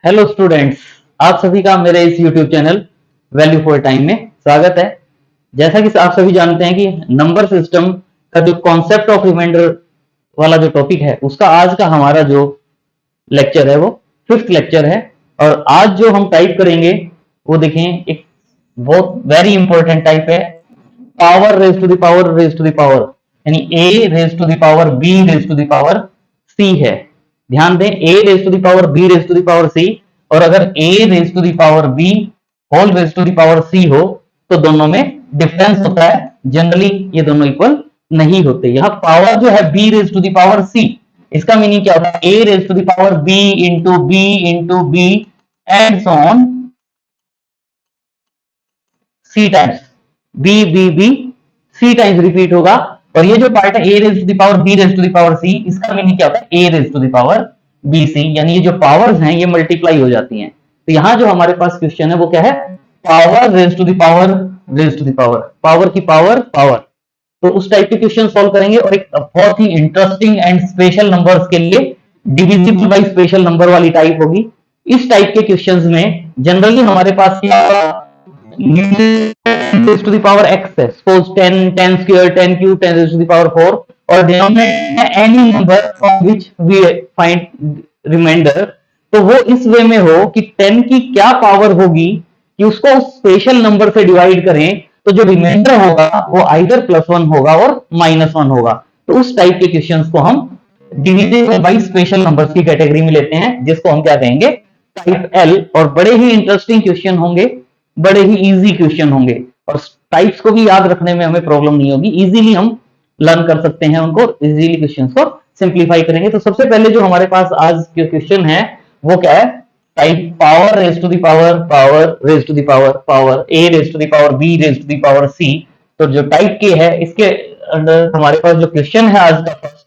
Hello students, आप सभी का मेरे इस YouTube channel value for time में स्वागत है। जैसा कि आप सभी जानते हैं कि नंबर सिस्टम का जो कॉन्सेप्ट ऑफ रिमाइंडर वाला जो टॉपिक है उसका आज का हमारा जो लेक्चर है वो 5th लेक्चर है। और आज जो हम टाइप करेंगे वो देखें, एक बहुत वेरी इंपॉर्टेंट टाइप है, power raise to the power raise to the power, यानी a raise to the power b raise to the power c है। ध्यान दें, a raise to the power b raise to the power c, और अगर a raise to the power b whole raise to the power c हो तो दोनों में difference होता है। जनरली ये दोनों इक्वल नहीं होते। यहाँ पावर जो है b raise to the power c, इसका मीनिंग क्या होता है? a raise to the power b into b and so on c times b c times repeat होगा। और ये जो पार्ट है a raise to the power b raise to the power c, इसका मीनिंग क्या होता है? a raise to the power bc, यानी ये जो पावर्स हैं ये मल्टीप्लाई हो जाती हैं। तो यहाँ जो हमारे पास क्वेश्चन है वो क्या है? Power raise to the power raise to the power, power की पावर पावर। तो उस टाइप के क्वेश्चन सॉल्व करेंगे। और एक बहुत ही इंटरेस्टिंग एंड स्पेशल नंबर्स के लिए डिविजिबल बाय स्पेशल नंबर वाली टाइप होगी। इस टाइप के क्वेश्चंस में जनरली हमारे पास क्या raised to the power x है, suppose 10 square 10 cube 10 raised to the power 4, और denominator है any number from which we find remainder। तो वो इस वे में हो कि 10 की क्या पावर होगी कि उसको स्पेशल नंबर से डिवाइड करें तो जो रिमाइंडर होगा वो आइदर +1 होगा और -1 होगा। तो उस टाइप के क्वेश्चंस को हम डिविजिबल बाय स्पेशल नंबर्स की कैटेगरी में लेते हैं, जिसको हम क्या कहेंगे? Type L. और बड़े ही इंटरेस्टिंग क्वेश्चन होंगे, बड़े ही इजी क्वेश्चन होंगे, और टाइप्स को भी याद रखने में हमें प्रॉब्लम नहीं होगी। इजीली हम लर्न कर सकते हैं उनको, इजीली क्वेश्चंस को सिंप्लीफाई करेंगे। तो सबसे पहले जो हमारे पास आज के क्वेश्चन है वो क्या है? Type power raise to the power power raise to the power power a raise to the power b raise to the power c। तो जो टाइप के है इसके अंदर हमारे पास जो क्वेश्चन है आज का first,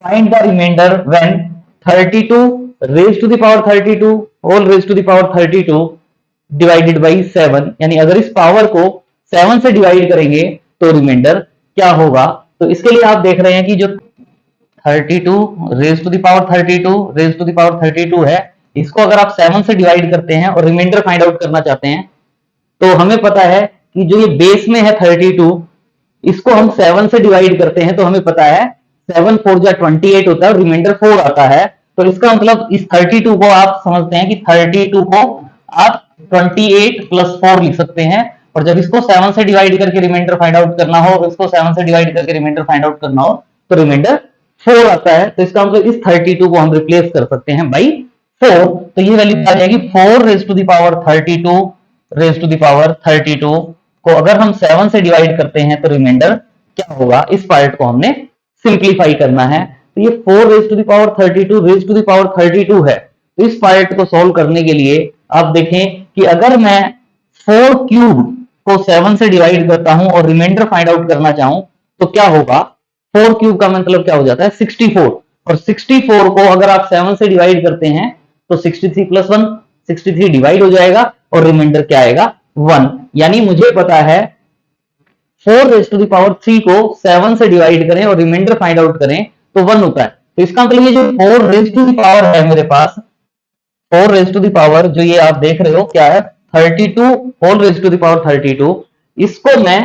find the remainder when 32 raise to the power 32 whole raise to the power 32 divided by 7, यानी अगर इस पावर को 7 से डिवाइड करेंगे तो रिमाइंडर क्या होगा? तो इसके लिए आप देख रहे हैं कि जो 32 raise to the power 32 raise to the power 32 है, इसको अगर आप 7 से डिवाइड करते हैं और रिमाइंडर फाइंड आउट करना चाहते हैं तो हमें पता है कि जो ये बेस में है 32, इसको हम 7 से डिवाइड करते हैं तो हमें पता है 7 4 जा 28 होता है और रिमाइंडर 4 आता है। तो इसका मतलब इस 32 को आप समझते हैं कि 32 को आप 28 + 4 लिख सकते हैं। और जब इसको 7 से डिवाइड करके रिमाइंडर फाइंड आउट करना हो, इसको 7 से डिवाइड करके रिमाइंडर फाइंड आउट करना हो तो रिमाइंडर 4 आता है। तो इसका मतलब इस 32 को हम रिप्लेस कर सकते हैं बाई 4। तो ये वैल्यू आ जाएगी 4 raise to the power 32 raise to the power 32 को अगर हम 7 से डिवाइड करते हैं तो रिमाइंडर क्या होगा? इस पार्ट को हमने सिंप्लीफाई करना है। तो ये 4 raise to the power 32 raise to the power 32 है। तो इस पार्ट को सॉल्व करने के लिए आप देखें कि अगर मैं 4 क्यूब को 7 से डिवाइड करता हूं और रिमाइंडर फाइंड आउट करना चाहूं तो क्या होगा? 4 क्यूब का मतलब क्या हो जाता है? 64। और 64 को अगर आप 7 से डिवाइड करते हैं तो 63 + 1 63 डिवाइड हो जाएगा और रिमाइंडर क्या आएगा? 1। यानी मुझे पता है 4 रेज टू द पावर 3 को 7 से डिवाइड करें और रिमाइंडर फाइंड आउट करें तो 1 होता है। तो इसका मतलब ये जो 4 रेज टू द पावर है मेरे पास, 4 रेज टू द पावर जो ये आप देख रहे हो क्या है? 32 whole raise to the power 32, इसको मैं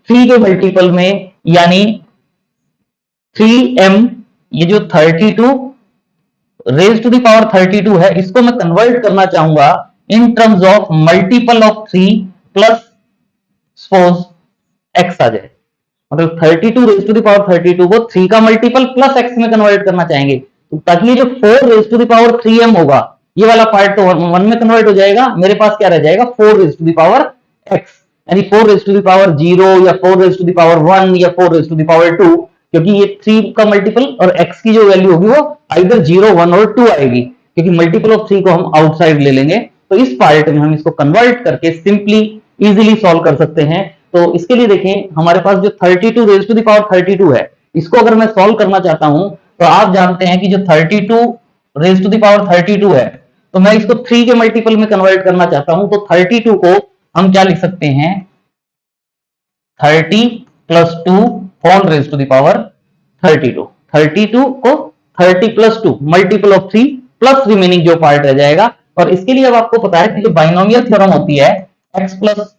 3 के मल्टीपल में यानी 3m, ये जो 32 रेज टू द पावर 32 है इसको मैं कन्वर्ट करना चाहूंगा in terms of multiple of 3 plus suppose x आ जाए। मतलब 32 रेज टू द पावर 32 को 3 का मल्टीपल प्लस x में कन्वर्ट करना चाहेंगे, तो ताकि ये जो 4 raise to the power 3m होगा ये वाला पार्ट तो 1 में कन्वर्ट हो जाएगा। मेरे पास क्या रह जाएगा? 4 raise to the power x, यानी 4 रेज टू द पावर 0 या 4 रेज टू द पावर 1 या 4 रेज टू द पावर 2, क्योंकि ये 3 का मल्टीपल और x की जो वैल्यू होगी वो आइदर 0 1 और 2 आएगी, क्योंकि मल्टीपल ऑफ 3 को हम आउटसाइड ले लेंगे। तो इस पार्ट में हम इसको कन्वर्ट करके सिंपली इजीली सॉल्व कर सकते हैं। तो इसके लिए देखें, हमारे पास जो 32 रेज टू द पावर 32 है इसको अगर मैं सॉल्व करना चाहता हूं तो आप जानते हैं कि जो 32 रेज टू द पावर 32 है तो मैं इसको 3 के मल्टीपल में कन्वर्ट करना चाहता हूं। तो 32 को हम क्या लिख सकते हैं? 30 + 2 whole raise to the power 32। 32 को 30 + 2 मल्टीपल ऑफ 3 प्लस रिमेनिंग जो पार्ट रह जाएगा और इसके लिए अब आपको पता है कि जो बाइनोमियल थ्योरम होती है x plus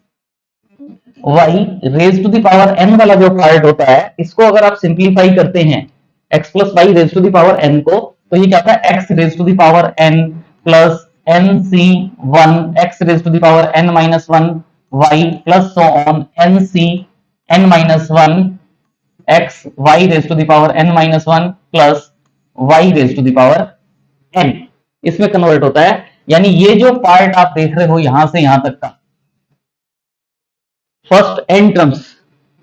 y raise to the power n वाला जो पार्ट होता है, इसको अगर आप सिंप्लीफाई करते हैं x plus y raise to the power n को, तो ये क्या होता है x raise to the power n plus nc1 x raise to the power n minus 1 y plus so on nc n minus 1 x y raise to the power n minus 1 plus y raise to the power n, इसमें convert होता है। यानी ये जो part आप देख रहे हो यहां से यहां तक का फर्स्ट n टर्म्स,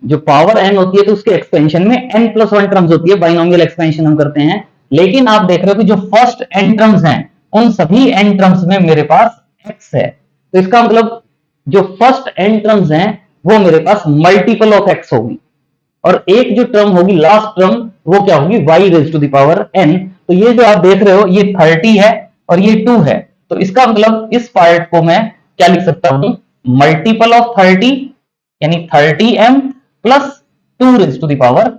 जो पावर n होती है तो उसके एक्सपेंशन में n प्लस 1 टर्म्स होती है, बाइनोमियल एक्सपेंशन हम करते हैं। लेकिन आप देख रहे हो कि जो फर्स्ट n टर्म्स हैं उन सभी n टर्म्स में मेरे पास x है, तो इसका मतलब जो फर्स्ट n टर्म्स हैं वो मेरे पास मल्टीपल ऑफ x होगी, और एक जो टर्म होगी लास्ट टर्म वो क्या होगी y raise to the power n। तो ये जो आप देख रहे हो ये 30 है और ये 2 है, तो इसका मतलब इस पार्ट को मैं क्या लिख सकता हूं, मल्टीपल ऑफ 30 यानी 30m plus 2 raise to the power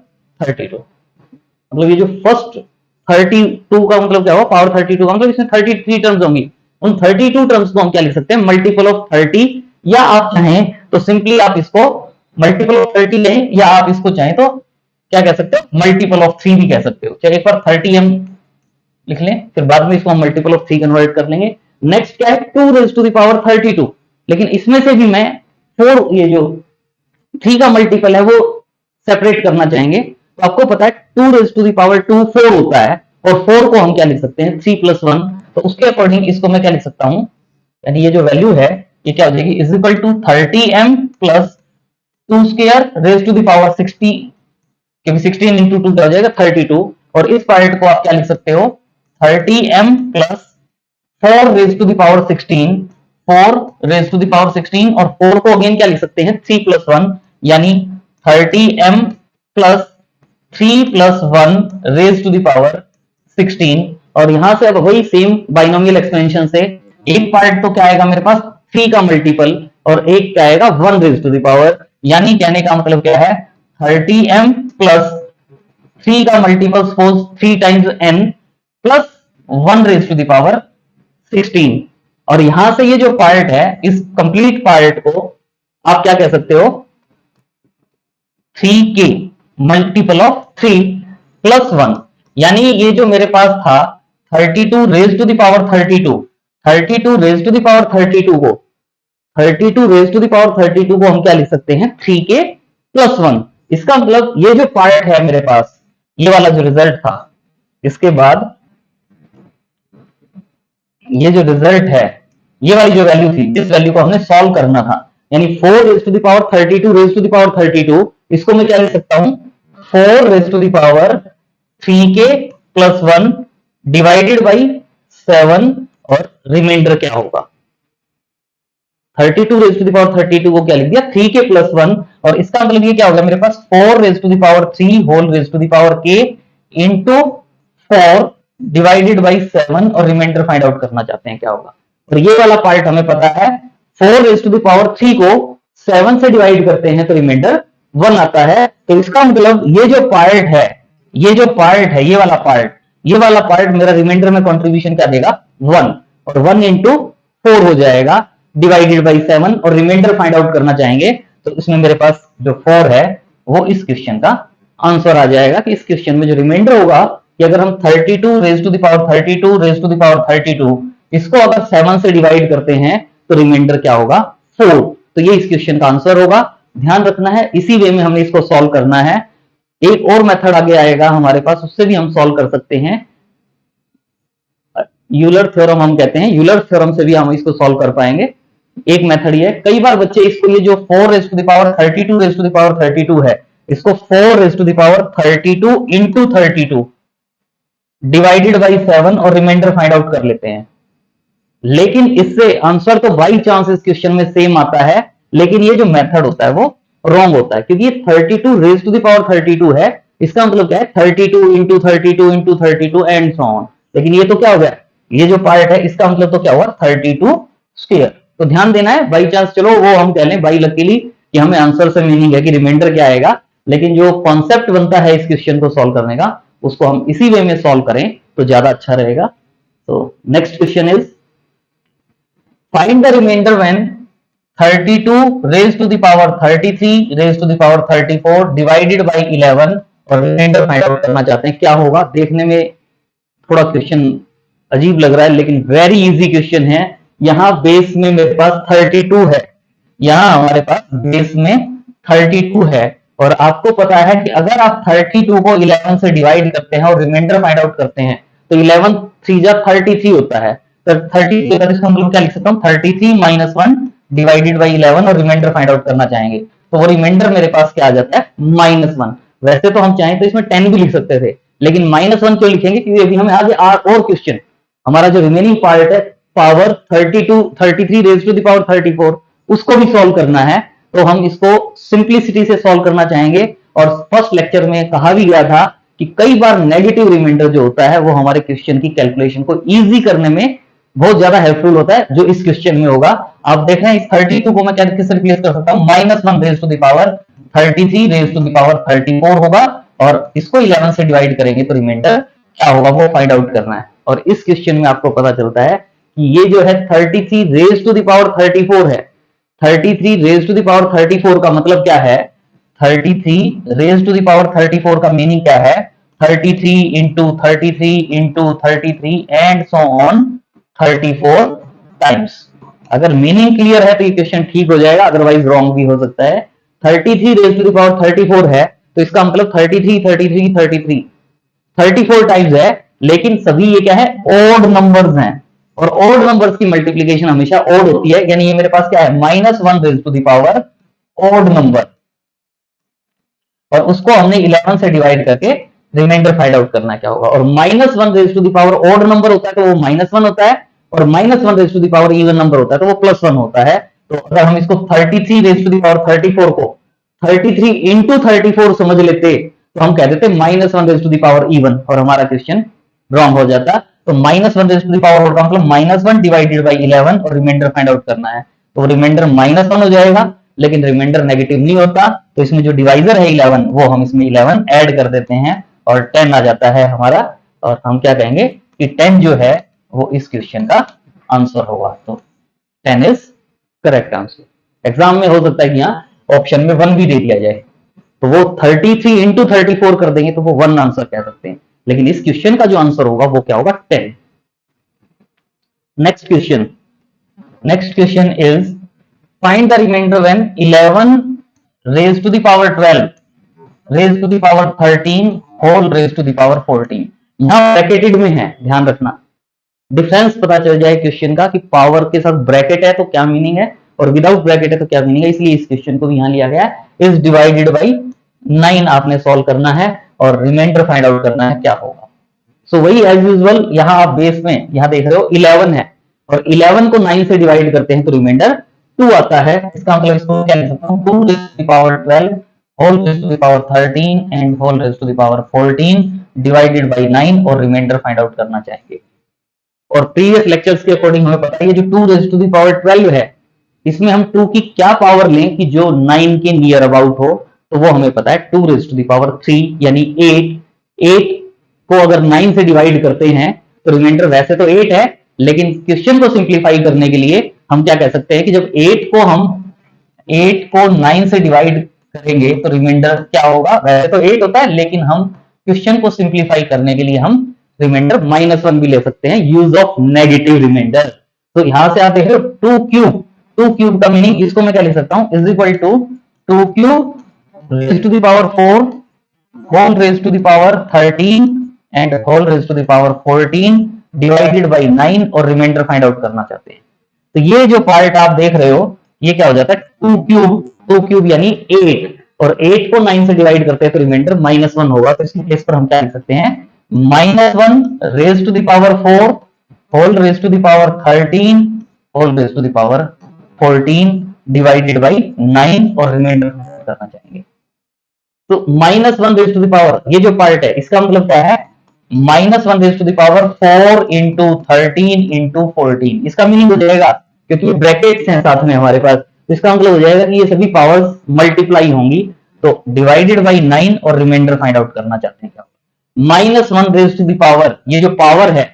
32। मतलब ये जो फर्स्ट 32 का मतलब क्या होगा, पावर 32 का मतलब इसमें 33 टर्म्स होंगी, उन 32 टर्म्स को हम क्या लिख सकते हैं, मल्टीपल ऑफ 30, या आप चाहें तो सिंपली आप इसको मल्टीपल ऑफ 30 लें, या आप इसको चाहें तो क्या कह सकते हो, मल्टीपल ऑफ 3 भी कह सकते हो। चलिए एक बार 30m लिख लें, फिर बाद में इसको हम मल्टीपल ऑफ 3 कन्वर्ट कर लेंगे। नेक्स्ट क्या है, 2 रेज टू द पावर 32, लेकिन इसमें से भी मैं 4, ये जो 3 का मल्टीपल है वो सेपरेट करना चाहेंगे। तो आपको पता है 2 रेज टू द पावर 2 4 होता है, और 4 को हम क्या लिख सकते हैं, 3 प्लस 1, तो उसके अकॉर्डिंग इसको मैं क्या लिख सकता हूं, यानी ये जो वैल्यू है ये क्या हो जाएगी, is equal to 30m plus 2 square raise to the power 60, क्योंकि 16 इंटू 2 क्या हो जाएगा 32, और इस पार्ट को आप क्या लिख सकते हो, 30m plus 4 raise to the power 16, 4 raise to the power 16, और 4 को अगेन क्या लिख सकते हैं, 3 प्लस 1, यानी 30m plus 3 plus 1 raise to the power 16। और यहां से अब वही सेम बाइनोमियल एक्सपेंशन से एक पार्ट तो क्या आएगा मेरे पास 3 का मल्टीपल, और एक क्या आएगा 1 रेज टू द पावर, यानी कहने का मतलब क्या है, 30m प्लस 3 का multiple suppose 3 times n plus 1 raise to the power 16। और यहां से ये जो पार्ट है, इस कंप्लीट पार्ट को आप क्या कह सकते हो, 3k मल्टीपल ऑफ 3 प्लस 1, यानी ये जो मेरे पास था 32 raise to the power 32, 32 raise to the power 32 को 32 रेज टू द पावर 32 को हम क्या लिख सकते हैं, 3k प्लस 1। इसका मतलब ये जो पार्ट है मेरे पास, ये वाला जो रिजल्ट था, इसके बाद ये जो रिजल्ट है, ये वाली जो वैल्यू थी, इस वैल्यू को हमने सॉल्व करना था, यानी 4 raise to the power 32 raise to the power 32, इसको मैं क्या लिख सकता हूं, 4 raise to the power 3k plus 1 divided by 7, और रिमाइंडर क्या होगा, 32 रेज टू द पावर 32 को क्या लिख दिया, 3k प्लस 1, और इसका मतलब ये क्या होगा मेरे पास 4 raise to the power 3 whole raise to the power k into 4 divided by 7, और रिमाइंडर फाइंड आउट करना चाहते हैं क्या होगा। और ये वाला पार्ट हमें पता है 4 रेज टू द पावर 3 को 7 से डिवाइड करते हैं तो रिमाइंडर 1 आता है। तो इसका मतलब ये जो पार्ट है, ये जो पार्ट है, ये वाला पार्ट मेरा रिमाइंडर में कंट्रीब्यूशन क्या देगा, 1, और 1 इंटू 4 हो जाएगा डिवाइडेड बाई 7, और रिमाइंडर फाइंड आउट करना चाहेंगे तो इसमें मेरे पास जो 4 है वो इस क्वेश्चन का आंसर आ जाएगा, कि इस क्वेश्चन में जो रिमाइंडर होगा कि अगर हम 32 raise to the power 32 raise to the power 32 इसको अगर 7 से डिवाइड करते हैं तो रिमाइंडर क्या होगा, 4। तो ये इस क्वेश्चन का आंसर होगा। ध्यान रखना है, इसी वे में हमने इसको सॉल्व करना है। एक और मेथड आगे आएगा हमारे पास, उससे भी हम सॉल्व कर सकते हैं, यूलर थ्योरम हम कहते हैं, यूलर थ्योरम से भी हम इसको सॉल्व कर पाएंगे। एक मेथड ये, कई बार बच्चे इसको, ये जो 4 raise to the power 32 raise to the power 32 है, इसको 4 raise to the power 32 into 32 divided by 7 और रिमाइंडर फाइंड आउट कर लेते हैं। लेकिन इससे आंसर तो बाई चांस इस क्वेश्चन में सेम आता है, लेकिन ये जो मेथड होता है वो रॉन्ग होता है, क्योंकि ये 32 रेज टू द पावर 32 है, इसका मतलब क्या है 32 into 32 into 32 and so on. लेकिन ये तो क्या हो गया, ये जो पार्ट है इसका मतलब तो क्या हुआ 32 स्क्वायर। तो ध्यान देना है, बाई चांस चलो वो हम कह लें बाई लकीली कि हमें आंसर से मीनिंग है कि रिमाइंडर क्या आएगा, लेकिन जो कॉन्सेप्ट बनता है इस क्वेश्चन को सॉल्व करने का, उसको हम इसी वे में सॉल्व करें तो ज्यादा अच्छा रहेगा। तो next question is find the remainder when 32 raise to the power 33 raise to the power 34 divided by 11 और रिमाइंडर फाइंड आउट करना चाहते हैं, क्या होगा? देखने में थोड़ा क्वेश्चन अजीब लग रहा है लेकिन वेरी इजी क्वेश्चन है। यहाँ बेस में मेरे पास 32 है, यहाँ हमारे पास बेस में 32 है और आपको पता है कि अगर आप 32 को 11 से डिवाइड करते हैं और रिमाइंडर फाइंड आउट करते हैं तो 11 3 जा 33 होता है। तो 30 इसका मतलब क्या लिख सकता हूँ? 33 माइनस 1 डिवाइडेड बाई 11 और रिमाइंडर फाइंड आउट करना चाहेंगे तो वो रिमाइंडर मेरे पास क्या आ जाता है? -1। वैसे तो हम चाहें तो इसमें 10 भी लिख सकते थे लेकिन -1 क्यों लिखेंगे? क्योंकि अभी हमें आगे और क्वेश्चन, हमारा जो रिमेनिंग पार्ट है power 32 33 raise to the power 34 उसको भी सॉल्व करना है तो हम इसको सिंप्लिसिटी से सॉल्व करना चाहेंगे। और फर्स्ट लेक्चर में कहा भी गया था कि कई बार नेगेटिव रिमाइंडर जो होता है वो हमारे क्वेश्चन की कैलकुलेशन को इजी करने में बहुत ज्यादा हेल्पफुल होता है, जो इस क्वेश्चन में होगा। आप देख रहे हैं इस 32 को मैं क्या किससे रिप्लेस कर सकता हूँ? -1 raise to the power 33 raise to the power 34 होगा और इसको 11 से डिवाइड करेंगे तो रिमाइंडर क्या होगा वो फाइंड आउट करना है। और इस क्वेश्चन में आपको पता चलता है कि ये जो है 33 रेज टू द पावर 34 है। 33 रेज टू द पावर 34 का मतलब क्या है? 33 रेज टू द पावर 34 का मीनिंग क्या है? 33 into 33 into 33 and so on 34 times. अगर मीनिंग क्लियर है तो ये क्वेश्चन ठीक हो जाएगा, अदरवाइज रॉन्ग भी हो सकता है। 33 रेज टू द पावर 34 है तो इसका मतलब 33 33 33 34 टाइम्स है, लेकिन सभी ये क्या है? ओड नंबर्स हैं और ओड नंबर्स की मल्टीप्लीकेशन हमेशा ओड होती है, यानी ये मेरे पास क्या है? -1 raise to the power odd number और उसको हमने 11 से डिवाइड करके रिमाइंडर फाइंड आउट करना क्या होगा। और -1 raise to the power odd number होता है तो वो -1 होता है और -1 raise to the power even number होता है तो वो +1 होता है। तो अगर हम इसको 33 रेज टू द पावर 34 को 33 इंटू 34 समझ लेते तो हम कह देते -1 raise to the power even और हमारा क्वेश्चन रॉन्ग हो जाता। तो -1 रेज टू द पावर का मतलब -1 डिवाइडेड बाई 11 और रिमाइंडर फाइंड आउट करना है तो रिमाइंडर -1 हो जाएगा, लेकिन रिमाइंडर नेगेटिव नहीं होता तो इसमें जो डिवाइजर है 11 वो हम इसमें 11 ऐड कर देते हैं और 10 आ जाता है हमारा। और हम क्या कहेंगे कि 10 जो है वो इस क्वेश्चन का आंसर होगा। तो 10 इज करेक्ट आंसर। एग्जाम में हो सकता है कि यहाँ ऑप्शन में 1 भी दे दिया जाए तो वो 33 इंटू 34 कर देंगे तो वो 1 आंसर कह सकते हैं, लेकिन इस क्वेश्चन का जो आंसर होगा वो क्या होगा? 10। Next question is find the remainder when 11 raised to the power 12 raised to the power 13 whole raised to the power 14। यहां ब्रैकेटेड में है, ध्यान रखना, डिफरेंस पता चल जाए क्वेश्चन का कि पावर के साथ ब्रैकेट है तो क्या मीनिंग है और विदाउट ब्रैकेट है तो क्या मीनिंग है, इसलिए इस क्वेश्चन को भी यहां लिया गया है। इज डिवाइडेड बाई 9 आपने सॉल्व करना है और रिमाइंडर फाइंड आउट करना है क्या होगा। सो वही एज यूजुअल यहां आप बेस में यहां देख रहे हो 11 है और 11 को 9 से डिवाइड करते हैं तो रिमाइंडर 2 आता है। इसका मतलब इसको क्या लिख सकता हूँ? 2 raise to the power 12 whole raise to the power 13 and whole raise to the power 14 divided by 9 और रिमाइंडर फाइंड आउट करना चाहेंगे। और प्रीवियस लेक्चर्स के अकॉर्डिंग हमें पता है ये जो 2 रेज़ टू द पावर 12 है इसमें हम 2 की क्या पावर लें कि जो 9 के नियर अबाउट हो, तो वो हमें पता है 2 रेज़ टू द पावर 3 यानी 8 को अगर 9 से डिवाइड करते हैं तो रिमाइंडर वैसे तो 8 है, लेकिन क्वेश्चन को सिंप्लीफाई करने के लिए हम क्या कह सकते हैं कि जब 8 को 9 से डिवाइड करेंगे तो रिमाइंडर क्या होगा? वैसे तो 8 होता है लेकिन हम क्वेश्चन को सिंप्लीफाई करने के लिए हम रिमाइंडर -1 भी ले सकते हैं, यूज ऑफ नेगेटिव रिमाइंडर। तो यहां से आप देख रहे हो 2 क्यूब का मीनिंग इसको मैं क्या लिख सकता हूं? Is equal to 2 cube raise to the power 4 whole raise to the power 13 and whole raise to the power 14 divided by 9 और रिमाइंडर फाइंड आउट करना चाहते हैं। तो ये जो पार्ट आप देख रहे हो ये क्या हो जाता है? 2 क्यूब यानी 8 और 8 को 9 से डिवाइड करते हैं तो रिमाइंडर -1 होगा। तो इसकी प्लेस पर हम क्या लिख सकते हैं? -1 raise to the power 4 whole raise to the power 13 whole raise to the power 14 divided by 9 और रिमाइंडर करना चाहेंगे। तो -1 रेज टू द पावर ये जो पार्ट है इसका मतलब क्या है? -1 raise to the power 4 into 13 into 14। इसका मीनिंग हो जाएगा, क्योंकि ब्रैकेट्स हैं साथ में हमारे पास, तो इसका मतलब हो जाएगा कि ये सभी पावर्स मल्टीप्लाई होंगी। तो डिवाइडेड बाई 9 और रिमाइंडर फाइंड आउट करना चाहते हैं क्या? -1 रेज टू द पावर ये जो पावर है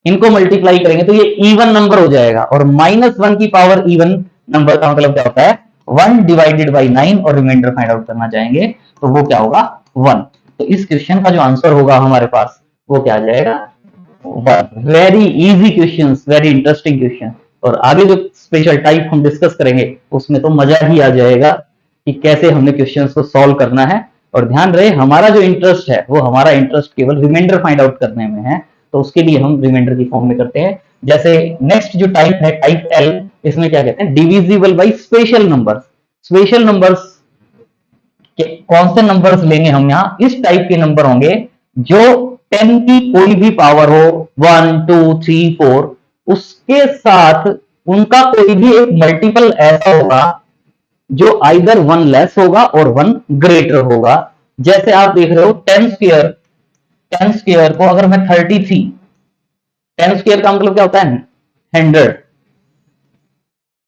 इनको मल्टीप्लाई करेंगे तो ये इवन नंबर हो जाएगा, और -1 की पावर इवन नंबर का मतलब क्या होता है 1 डिवाइडेड बाई 9, और रिमाइंडर फाइंड आउट करना चाहेंगे तो वो क्या होगा 1। तो इस क्वेश्चन का जो आंसर होगा हमारे पास वो क्या आ जाएगा 1। Very easy question, very interesting question. और आगे जो स्पेशल टाइप हम डिस्कस करेंगे उसमें तो मजा ही आ जाएगा कि कैसे हमने क्वेश्चंस को सॉल्व करना है। और ध्यान रहे हमारा जो इंटरेस्ट है वो हमारा इंटरेस्ट केवल रिमाइंडर फाइंड आउट करने में है, तो उसके लिए हम रिमाइंडर की फॉर्म में करते हैं। जैसे नेक्स्ट जो टाइप है टाइप एल, इसमें क्या कहते हैं divisible by special numbers. Special numbers के कौन से नंबर्स लेंगे हम यहाँ, इस टाइप के नंबर होंगे जो 10 की कोई भी पावर हो 1 2 3 4 उसके साथ उनका कोई भी एक मल्टीपल ऐसा होगा जो आइदर 1 लेस होगा और 1 ग्रेटर होगा। जैसे आप देख रहे हो 10 स्क्वायर को अगर मैं 33, 10 स्क्वायर का मतलब क्या होता है 100,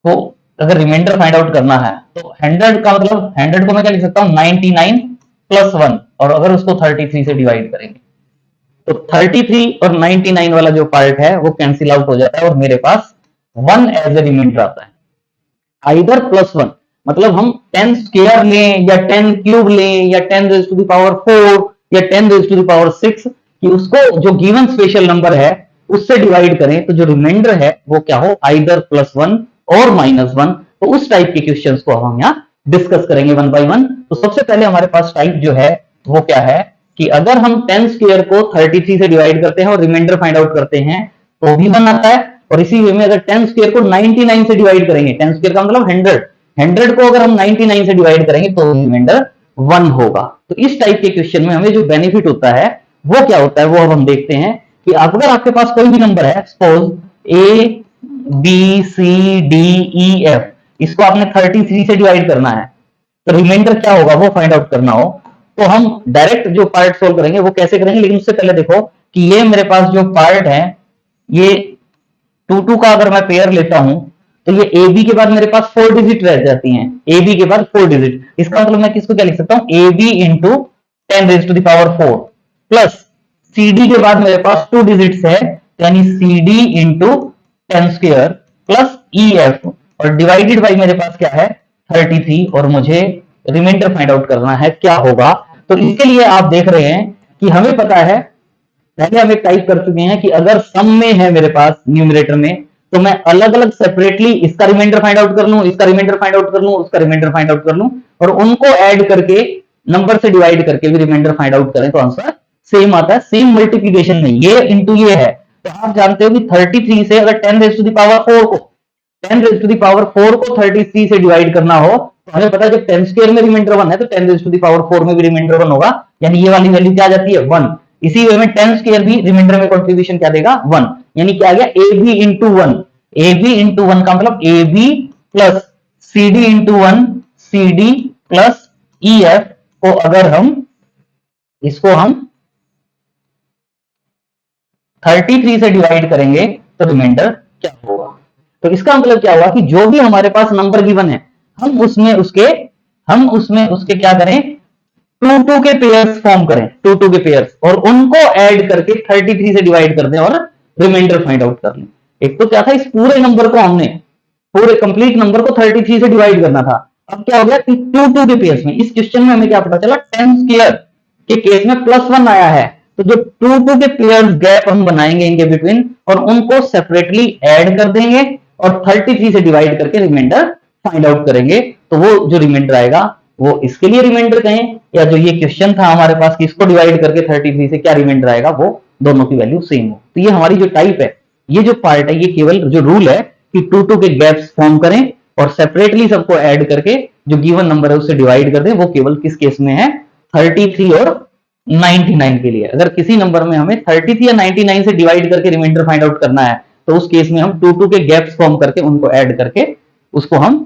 तो अगर रिमाइंडर फाइंड आउट करना है तो 100 का मतलब 100 को मैं क्या लिख सकता हूं 99 प्लस 1, और अगर उसको 33 से डिवाइड करेंगे तो 33 और 99 वाला जो पार्ट है वो कैंसिल आउट हो जाता है और मेरे पास 1 एज ए रिमाइंडर आता है। आइदर +1 मतलब हम 10 स्क्वायर लें या 10 क्यूब लें या 10 रेज़ टू द पावर 4 या 10 रेज़ टू द पावर 6 कि उसको जो गिवन स्पेशल नंबर है उससे डिवाइड करें तो जो रिमाइंडर है वो क्या हो आइदर +1 और -1। तो उस टाइप के क्वेश्चंस को हम यहाँ डिस्कस करेंगे वन बाय वन। तो सबसे पहले हमारे पास टाइप जो है वो क्या है कि अगर हम 10 स्क्वायर को 33 से डिवाइड करते हैं और रिमाइंडर फाइंड आउट करते हैं तो भी 1 आता है, और इसी वे में अगर 10 स्क्वायर को 99 से डिवाइड करेंगे, 10 स्क्वायर का मतलब 100 को अगर हम 99 से डिवाइड करेंगे तो रिमाइंडर 1 होगा। तो इस टाइप के क्वेश्चन में हमें जो बेनिफिट होता है वो क्या होता है वो अब हम देखते हैं कि अगर आपके पास कोई भी नंबर है suppose A B C D E F, इसको आपने 33 से डिवाइड करना है तो रिमाइंडर क्या होगा वो फाइंड आउट करना हो तो हम डायरेक्ट जो पार्ट सोल्व करेंगे वो कैसे करेंगे, लेकिन उससे पहले देखो कि ये मेरे पास जो पार्ट है ये 2 का अगर मैं पेयर लेता हूं तो ये ए बी के बाद मेरे पास 4 डिजिट रह जाती हैं, ए बी के बाद 4 डिजिट, इसका मतलब मैं किसको क्या लिख सकता हूं A B into 10 raise to the power 4 plus C D के बाद मेरे पास 2 डिजिट्स है यानी C D into 10 square plus E F, और डिवाइडेड बाई मेरे पास क्या है 33, और मुझे रिमाइंडर फाइंड आउट करना है क्या होगा। तो इसके लिए आप देख रहे हैं कि हमें पता है पहले हम एक टाइप कर चुके हैं कि अगर सम में है मेरे पास न्यूमरेटर में तो मैं अलग अलग सेपरेटली इसका रिमाइंडर फाइंड आउट कर लूं, इसका रिमाइंडर फाइंड आउट कर लूं, उसका रिमाइंडर फाइंड आउट कर लूं, और उनको ऐड करके नंबर से डिवाइड करके भी रिमाइंडर फाइंड आउट करें तो आंसर सेम आता है, सेम मल्टीप्लीकेशन में ये इंटू ये है। तो आप जानते हो कि 33 से अगर 10 रेज़ टू द पावर 4 को 10 रेज़ टू द पावर 4 को 33 से डिवाइड करना हो तो हमें पता है जब 10 स्क्वायर में रिमाइंडर 1 है तो 10 रेज़ टू द पावर 4 में भी रिमाइंडर 1 होगा, यानी ये वाली वैल्यू क्या आ जाती है 1। इसी वे में 10 स्क्वायर भी रिमाइंडर में कंट्रीब्यूशन क्या देगा 1, यानी क्या आ गया A B into 1, A B into 1 का मतलब A B plus C D into 1 C D plus E F को अगर हम इसको हम 33 से डिवाइड करेंगे तो रिमाइंडर क्या होगा। तो इसका मतलब क्या हुआ कि जो भी हमारे पास नंबर गिवन है हम उसमें उसके क्या करें 2 के पेयर्स फॉर्म करें, 2 के पेयर्स, और उनको ऐड करके 33 से डिवाइड कर दें और रिमाइंडर फाइंड आउट कर लें। एक तो क्या था इस पूरे नंबर को हमने पूरे कंप्लीट नंबर को 33 से डिवाइड करना था, अब क्या हो गया कि 2 के पेयर्स में इस क्वेश्चन में हमें क्या पता चला 10 स्क्वायर के केस में +1 आया है, तो जो 2 के पेयर्स गैप हम बनाएंगे इनके बिटवीन और उनको सेपरेटली ऐड कर देंगे और 33 से डिवाइड करके रिमाइंडर फाइंड आउट करेंगे। तो वो जो रिमाइंडर आएगा वो इसके लिए रिमाइंडर कहें या जो ये क्वेश्चन था हमारे पास कि इसको डिवाइड करके 33 से क्या रिमाइंडर आएगा वो दोनों की वैल्यू सेम हो। तो ये हमारी जो टाइप है, ये जो पार्ट है, ये केवल जो रूल है कि 2 के गैप्स फॉर्म करें और सेपरेटली सबको ऐड करके जो गिवन नंबर है उससे डिवाइड कर दें, वो केवल किस केस में है 33 और 99 के लिए। अगर किसी नंबर में हमें 33 या 99 से डिवाइड करके रिमाइंडर फाइंड आउट करना है तो उस केस में हम 2 के गैप्स फॉर्म करके उनको ऐड करके उसको हम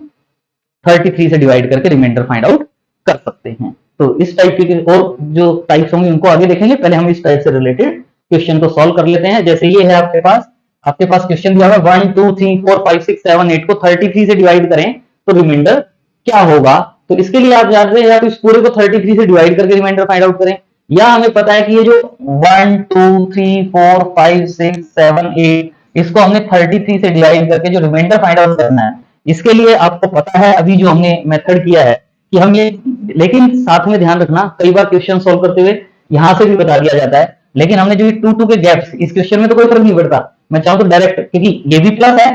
33 से डिवाइड करके रिमाइंडर फाइंड आउट कर सकते हैं। तो इस टाइप के और जो टाइप्स होंगे उनको आगे देखेंगे, पहले हम इस टाइप से रिलेटेड क्वेश्चन को सॉल्व कर लेते हैं। जैसे ये है आपके पास क्वेश्चन दिया हुआ 1 2 3 4 5 6 7 8 को 33 से डिवाइड करें तो रिमाइंडर क्या होगा। तो इसके लिए आप जानते हैं या तो इस पूरे को 33 से डिवाइड करके रिमाइंडर फाइंड आउट करें या हमें पता है कि ये जो 1 2 3 4 5 6 7 8 इसको हमने 33 से डिवाइड करके जो रिमाइंडर फाइंड आउट करना है, इसके लिए आपको पता है अभी जो हमने मेथड किया है कि हम ये, लेकिन साथ में ध्यान रखना कई बार क्वेश्चन सोल्व करते हुए यहां से भी बता दिया जाता है, लेकिन हमने जो टू टू के गैप्स, इस क्वेश्चन में तो कोई फर्क नहीं पड़ता, मैं चाहूँ तो डायरेक्ट, क्योंकि ये भी प्लस है,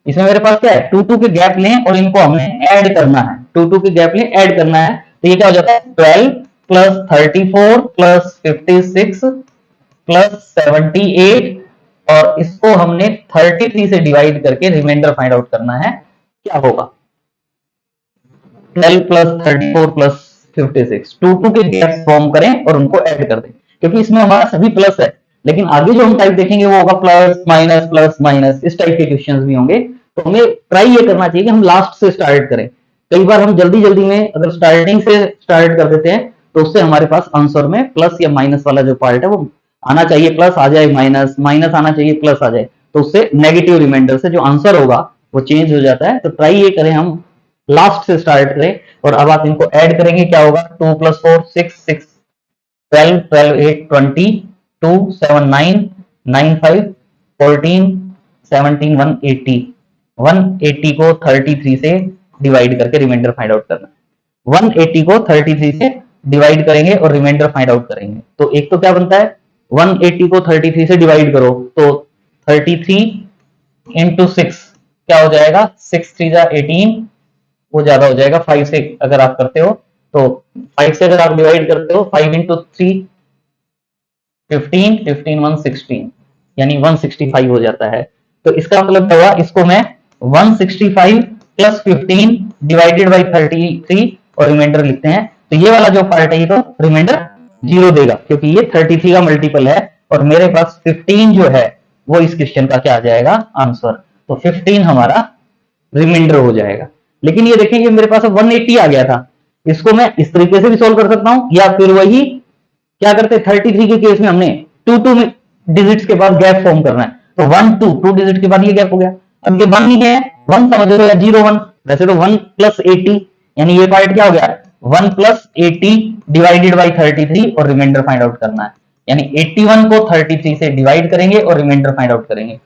इसमें मेरे पास क्या है, टू टू के गैप लें और इनको हमने ऐड करना है, टू टू के गैप लें ऐड करना है, तो ये क्या हो जाता है 12 प्लस 34 प्लस 56 प्लस 78, और इसको हमने 33 से डिवाइड करके रिमाइंडर फाइंड आउट करना है, क्या होगा 12 प्लस 34 प्लस 56, टू टू के गैप्स फॉर्म करें और उनको ऐड कर दें, क्योंकि इसमें हमारा सभी प्लस है, लेकिन आगे जो हम टाइप देखेंगे वो होगा प्लस माइनस, इस टाइप के क्वेश्चंस भी होंगे, तो हमें ट्राई ये करना चाहिए कि हम लास्ट से स्टार्ट करें। कई बार हम जल्दी जल्दी में अगर स्टार्टिंग से स्टार्ट कर देते हैं तो उससे हमारे पास आंसर में प्लस या माइनस वाला जो पार्ट है वो आना चाहिए, प्लस आ जाए माइनस, माइनस आना चाहिए प्लस आ जाए, तो उससे नेगेटिव रिमाइंडर से जो आंसर होगा वो चेंज हो जाता है। तो ट्राई ये करें हम लास्ट से स्टार्ट करें, और अब आप इनको ऐड करेंगे, क्या होगा 2 प्लस 4 6 6 12 12 8 20 2 7 9 9 5 14 17 180, 180 को 33 से डिवाइड करके रिमाइंडर फाइंड आउट करना है, 180 को 33 से डिवाइड करेंगे और रिमाइंडर फाइंड आउट करेंगे, तो एक तो क्या बनता है 180 को 33 से डिवाइड करो तो 33 इंटू 6 क्या हो जाएगा, 6 3 जा 18, वो ज्यादा हो जाएगा 5 से अगर आप करते हो, तो 5 से अगर आप डिवाइड करते हो 5 इंटू 3 15 15 116, यानी 165 हो जाता है। तो इसका मतलब क्या हुआ, इसको मैं 165 प्लस 15 डिवाइडेड बाई 33 और रिमाइंडर लिखते हैं, तो ये वाला जो पार्ट है ये तो रिमाइंडर 0 देगा, क्योंकि ये 33 का मल्टीपल है और मेरे पास 15 जो है वो इस क्वेश्चन का क्या आ जाएगा आंसर, तो 15 हमारा रिमाइंडर हो जाएगा। लेकिन ये देखें कि मेरे पास 180 आ गया था, इसको मैं इस तरीके से भी सोल्व कर सकता हूं, या फिर वही क्या करते 33 के केस में हमने टू टू डिजिट्स के बाद गैप फॉर्म करना है, तो 1 2 2 डिजिट के बाद ये गैप हो गया, अब ये 1 ही है, 1 समझ लो या 0 1, वैसे तो 1 प्लस 80, यानी ये पार्ट क्या हो गया 1 प्लस 80 डिवाइडेड बाई 33 और रिमाइंडर फाइंड आउट करना है, यानी 81 को 33 से डिवाइड करेंगे और रिमाइंडर फाइंड आउट करेंगे,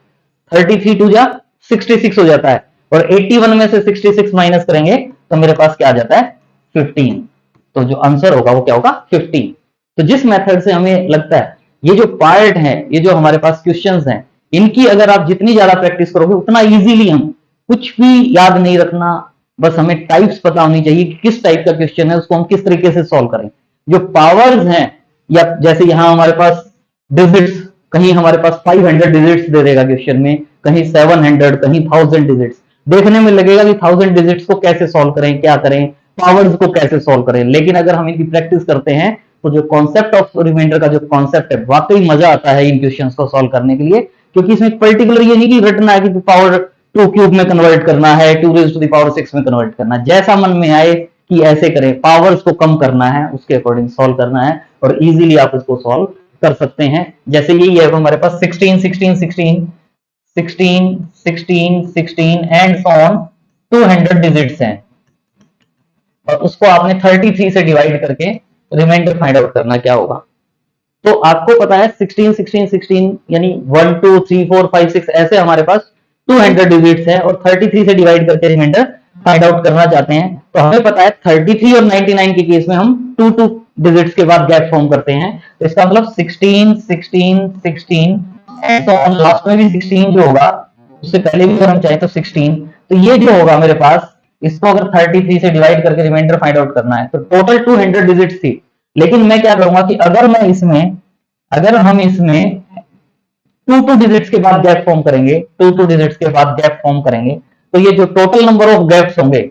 33 टू जा 66 हो जाता है, और 81 में से 66 माइनस करेंगे तो मेरे पास क्या आ जाता है 15, तो जो आंसर होगा वो क्या होगा 15। तो जिस मेथड से हमें लगता है ये जो पार्ट है, ये जो हमारे पास क्वेश्चंस हैं, इनकी अगर आप जितनी ज्यादा प्रैक्टिस करोगे उतना इजीली हम कुछ भी याद नहीं रखना, बस हमें टाइप्स पता होनी चाहिए कि किस टाइप का क्वेश्चन है उसको हम किस तरीके से सॉल्व करें। जो पावर्स हैं, या जैसे यहां हमारे पास डिजिट्स, कहीं हमारे पास 500 डिजिट्स दे देगा क्वेश्चन में, कहीं 700, कहीं 1000 डिजिट्स, देखने में लगेगा कि 1000 डिजिट्स को कैसे सॉल्व करें, क्या करें, पावर्स को कैसे सॉल्व करें, लेकिन अगर हम इनकी प्रैक्टिस करते हैं तो जो कॉन्सेप्ट ऑफ रिमाइंडर का जो कॉन्सेप्ट है वाकई मजा आता है इन क्वेश्चंस को सॉल्व करने के लिए, क्योंकि इसमें पर्टिकुलर ये नहीं कि रटना है कि पावर 2 क्यूब में कन्वर्ट करना है, 2 रेज टू द पावर 6 में कन्वर्ट करना है, जैसा मन में आए कि ऐसे करें, पावर्स को कम करना है उसके अकॉर्डिंग सॉल्व करना है, और इजीली आप इसको सॉल्व कर सकते हैं। जैसे यही है हमारे पास 16 16 16 16 16 16 एंड सो ऑन 200 डिजिट्स हैं, और उसको आपने 33 से डिवाइड करके रिमाइंडर फाइंड आउट करना क्या होगा। तो आपको पता है 16 16 16 यानी 1 2 3 4 5 6 ऐसे हमारे पास 200 डिजिट्स है, और 33 से डिवाइड करके रिमाइंडर फाइंड आउट करना चाहते हैं, तो हमें पता है 33 और 99 के केस में हम 2 2 डिजिट्स के बाद गैप फॉर्म करते हैं, तो इसका मतलब 16 16 16 तो लास्ट में भी 16 जो होगा, उससे पहले भी अगर हम चाहें तो 16, तो ये जो होगा मेरे पास, इसको अगर 33 से डिवाइड करके रिमाइंडर फाइंड आउट करना है, तो टोटल 200 डिजिट्स थी, लेकिन मैं क्या करूंगा कि अगर हम इसमें 2 2 डिजिट्स के बाद गैप फॉर्म करेंगे, 2 2 डिजिट्स के बाद गैप फॉर्म करेंगे, तो ये जो टोटल नंबर ऑफ गैप्स होंगे,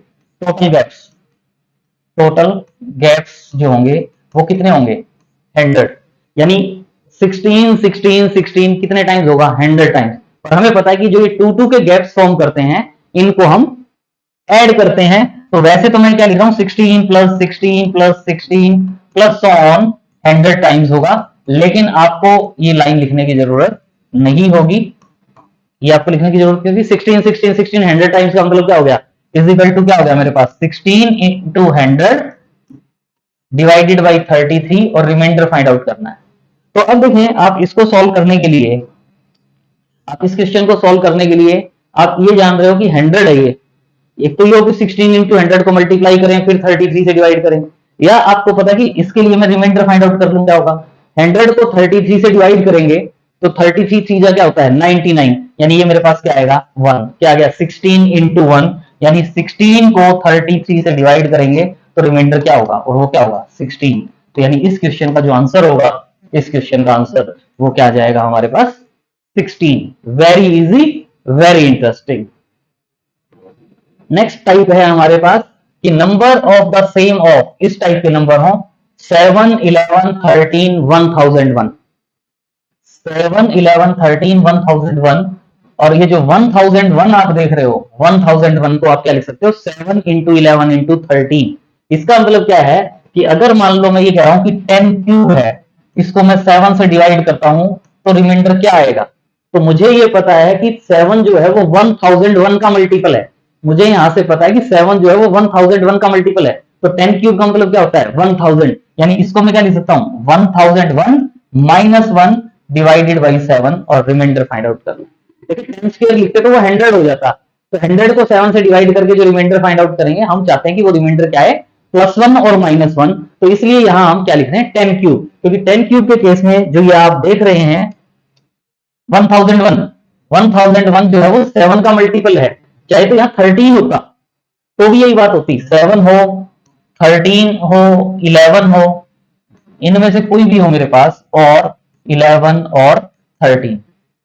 टोटल गैप्स जो होंगे वो कितने होंगे 100, यानी 16 16 16 कितने टाइम्स होगा 100 टाइम्स, और हमें पता है कि जो ये 2 2 के गैप्स फॉर्म करते हैं इनको हम ऐड करते हैं, तो वैसे तो मैं क्या लिख रहा हूं 16 plus 16 plus 16 plus so on 100 times होगा, लेकिन आपको ये लाइन लिखने की जरूरत नहीं होगी, ये आपको लिखने की जरूरत, क्योंकि 16 16 16 100 टाइम्स का मतलब क्या हो गया इज इक्वल टू क्या हो गया मेरे पास 16 इंटू 100 डिवाइडेड बाई 33 और रिमाइंडर फाइंड आउट करना है। तो अब देखें, आप इसको सॉल्व करने के लिए, आप इस क्वेश्चन को सॉल्व करने के लिए आप ये जान रहे हो कि 100 है ये, एक तो ये हो कि 16 इंटू 100 को मल्टीप्लाई करें फिर 33 से डिवाइड करें, या आपको पता है कि इसके लिए मैं रिमाइंडर फाइंड आउट कर लूं, क्या होगा 100 को 33 से डिवाइड करेंगे तो 33 चीजा क्या होता है 99, यानी ये मेरे पास क्या आएगा 1, क्या आ गया 16 इंटू 1, यानी 16 को 33 से डिवाइड करेंगे तो रिमाइंडर क्या होगा, और वो क्या होगा 16। तो यानी इस क्वेश्चन का जो आंसर होगा, इस क्वेश्चन का आंसर वो क्या आ जाएगा हमारे पास 16। Very easy, very interesting. Next type है हमारे पास कि number of the same of, इस टाइप के नंबर हो 7, 11, 13, 1001, 7, 11, 13, 1001, और ये जो 1001 आप देख रहे हो, 1001 को आप क्या लिख सकते हो 7 इंटू 11 इंटू 13। इसका मतलब क्या है कि अगर मान लो मैं ये कह रहा हूं कि 10 क्यूब है, इसको मैं 7 से डिवाइड करता हूं तो रिमाइंडर क्या आएगा, तो मुझे ये पता है कि 7 जो है वो 1001 का मल्टीपल है, मुझे यहां से पता है कि 7 जो है वो 1001 का मल्टीपल है, तो 10 क्यूब का मतलब क्या होता है 1000, यानी इसको मैं क्या लिख सकता हूं 1001 माइनस 1 डिवाइडेड बाई 7 और रिमाइंडर फाइंड आउट कर लो। देखिए 10 स्क्वायर लिखते तो वो 100 हो जाता, तो 100 को 7 से डिवाइड करके जो रिमाइंडर फाइंड आउट करेंगे, हम चाहते हैं कि वो रिमाइंडर क्या है +1 और -1, तो इसलिए यहां हम क्या लिख रहे हैं 10 क्यूब, क्योंकि 10 क्यूब के केस में जो ये आप देख रहे हैं 1001 जो है वो 7 का मल्टीपल है, चाहे तो यहाँ 13 होता तो भी यही बात होती, 7 हो 13 हो 11 हो, इनमें से कोई भी हो मेरे पास, और 11 और 13,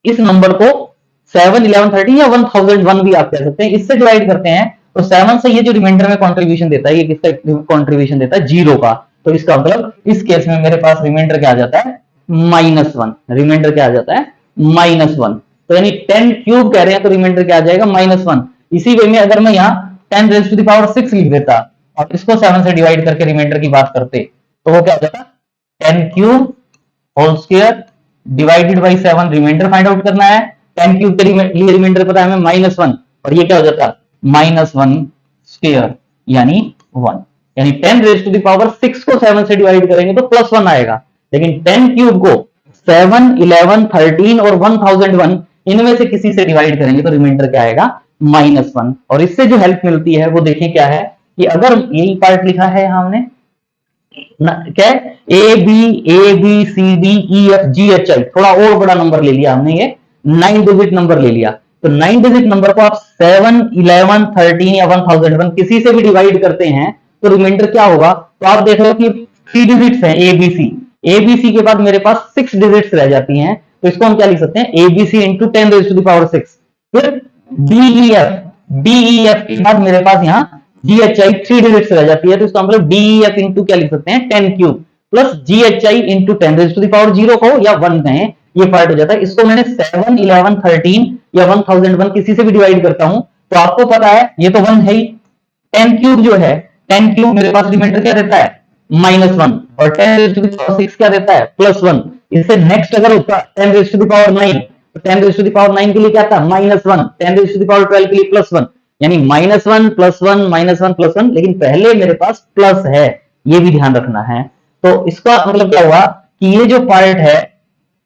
इस नंबर को 7, 11, 13 या 1001 भी आप कह सकते हैं, इससे डिवाइड करते हैं तो 7 से ये जो रिमाइंडर में कंट्रीब्यूशन देता है, ये किसका कंट्रीब्यूशन देता है 0 का, तो इसका मतलब इस केस में मेरे पास रिमाइंडर क्या आ जाता है -1, रिमाइंडर क्या आ जाता है -1, तो यानी 10 क्यूब कह रहे हैं तो रिमाइंडर क्या आ जाएगा -1। इसी वे में अगर मैं यहाँ 10 रेज़ टू द पावर 6 लिख देता और इसको 7 से डिवाइड करके रिमाइंडर की बात करते तो वो क्या हो जाता 10 cube whole square divided by 7, remainder find out करना है, 10 क्यूब के लिए रिमाइंडर पता है हमें -1, और ये क्या हो जाता -1 स्क्वायर यानी 1, यानी 10 रेज़ टू द पावर 6 को 7 से डिवाइड करेंगे तो +1 आएगा, लेकिन 10 क्यूब को 7, 11, 13 और 1001 इनमें से किसी से डिवाइड करेंगे तो रिमाइंडर क्या आएगा -1। और इससे जो हेल्प मिलती है वो देखें क्या है कि अगर यही पार्ट लिखा है हमने क्या A B C D E F G H I, थोड़ा और बड़ा नंबर ले लिया हमने, ये 9 डिजिट नंबर ले लिया, तो 9 डिजिट नंबर को आप 7, 11, 13 या 1001 किसी से भी डिवाइड करते हैं तो रिमाइंडर क्या होगा, तो आप देख रहे हो कि 3 डिजिट्स हैं ABC के बाद मेरे पास 6 डिजिट्स रह जाती हैं, तो इसको हम क्या लिख सकते हैं ABC into 10 raise to the power 6, फिर DEF के बाद मेरे पास यहाँ GHI 3 डिजिट्स रह जाती है, तो इसका मतलब DEF इंटू क्या लिख सकते हैं 10 cube plus GHI into 10 raise to the power 0 को या 1 कहें, ये पार्ट हो जाता है। इसको मैंने 7, 11, 13 या 1001 किसी से भी डिवाइड करता हूं तो आपको पता है ये तो 1 है ही, 10 क्यूब जो है 10 क्यूब मेरे पास रिमाइंडर क्या रहता है -1, और 10 रेज़ टू द पावर 6 क्या रहता है +1। इससे नेक्स्ट अगर होता 10 रेज़ टू द पावर 9, तो 10 रेज़ टू द पावर 9 के लिए क्या था -1, 10 रेज़ टू द पावर 12 के लिए +1, यानी -1 +1 -1 +1, लेकिन पहले मेरे पास प्लस है, ये भी ध्यान रखना है। तो इसका मतलब क्या हुआ कि ये जो पार्ट है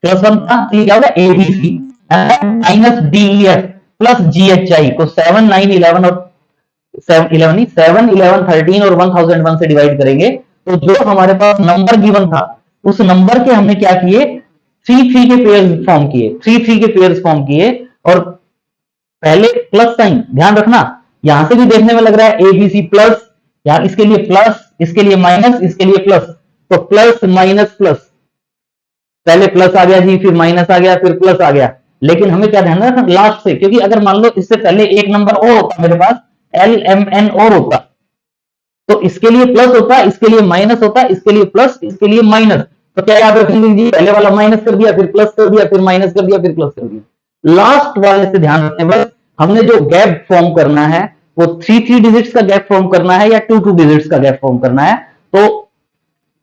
+1 का, ये क्या होगा ABC -DEF प्लस GHI को 7, 9, 11 और 7, 11, 13 और 1001 से डिवाइड करेंगे तो जो हमारे पास नंबर गिवन था उस नंबर के हमने क्या किए 3 के पेयर्स फॉर्म किए, 3 के पेयर्स फॉर्म किए, और पहले प्लस साइन ध्यान रखना, यहां से भी देखने में लग रहा है ABC प्लस, यार इसके लिए प्लस, इसके लिए माइनस, इसके लिए प्लस, तो प्लस माइनस प्लस, पहले प्लस आ गया जी, फिर माइनस आ गया, फिर प्लस आ गया, लेकिन हमें क्या ध्यान रखना लास्ट से, क्योंकि अगर मान लो इससे पहले एक नंबर और होता मेरे पास LMN और होता तो इसके लिए प्लस होता, इसके लिए माइनस होता, इसके लिए प्लस, इसके लिए माइनस, तो क्या याद रखेंगे जी पहले वाला माइनस कर दिया, फिर प्लस कर दिया, फिर माइनस कर दिया, फिर प्लस कर दिया, लास्ट वाले से ध्यान रखें बस, हमने जो गैप फॉर्म करना है वो 3 डिजिट्स का गैप फॉर्म करना है या 2 डिजिट्स का गैप फॉर्म करना है। तो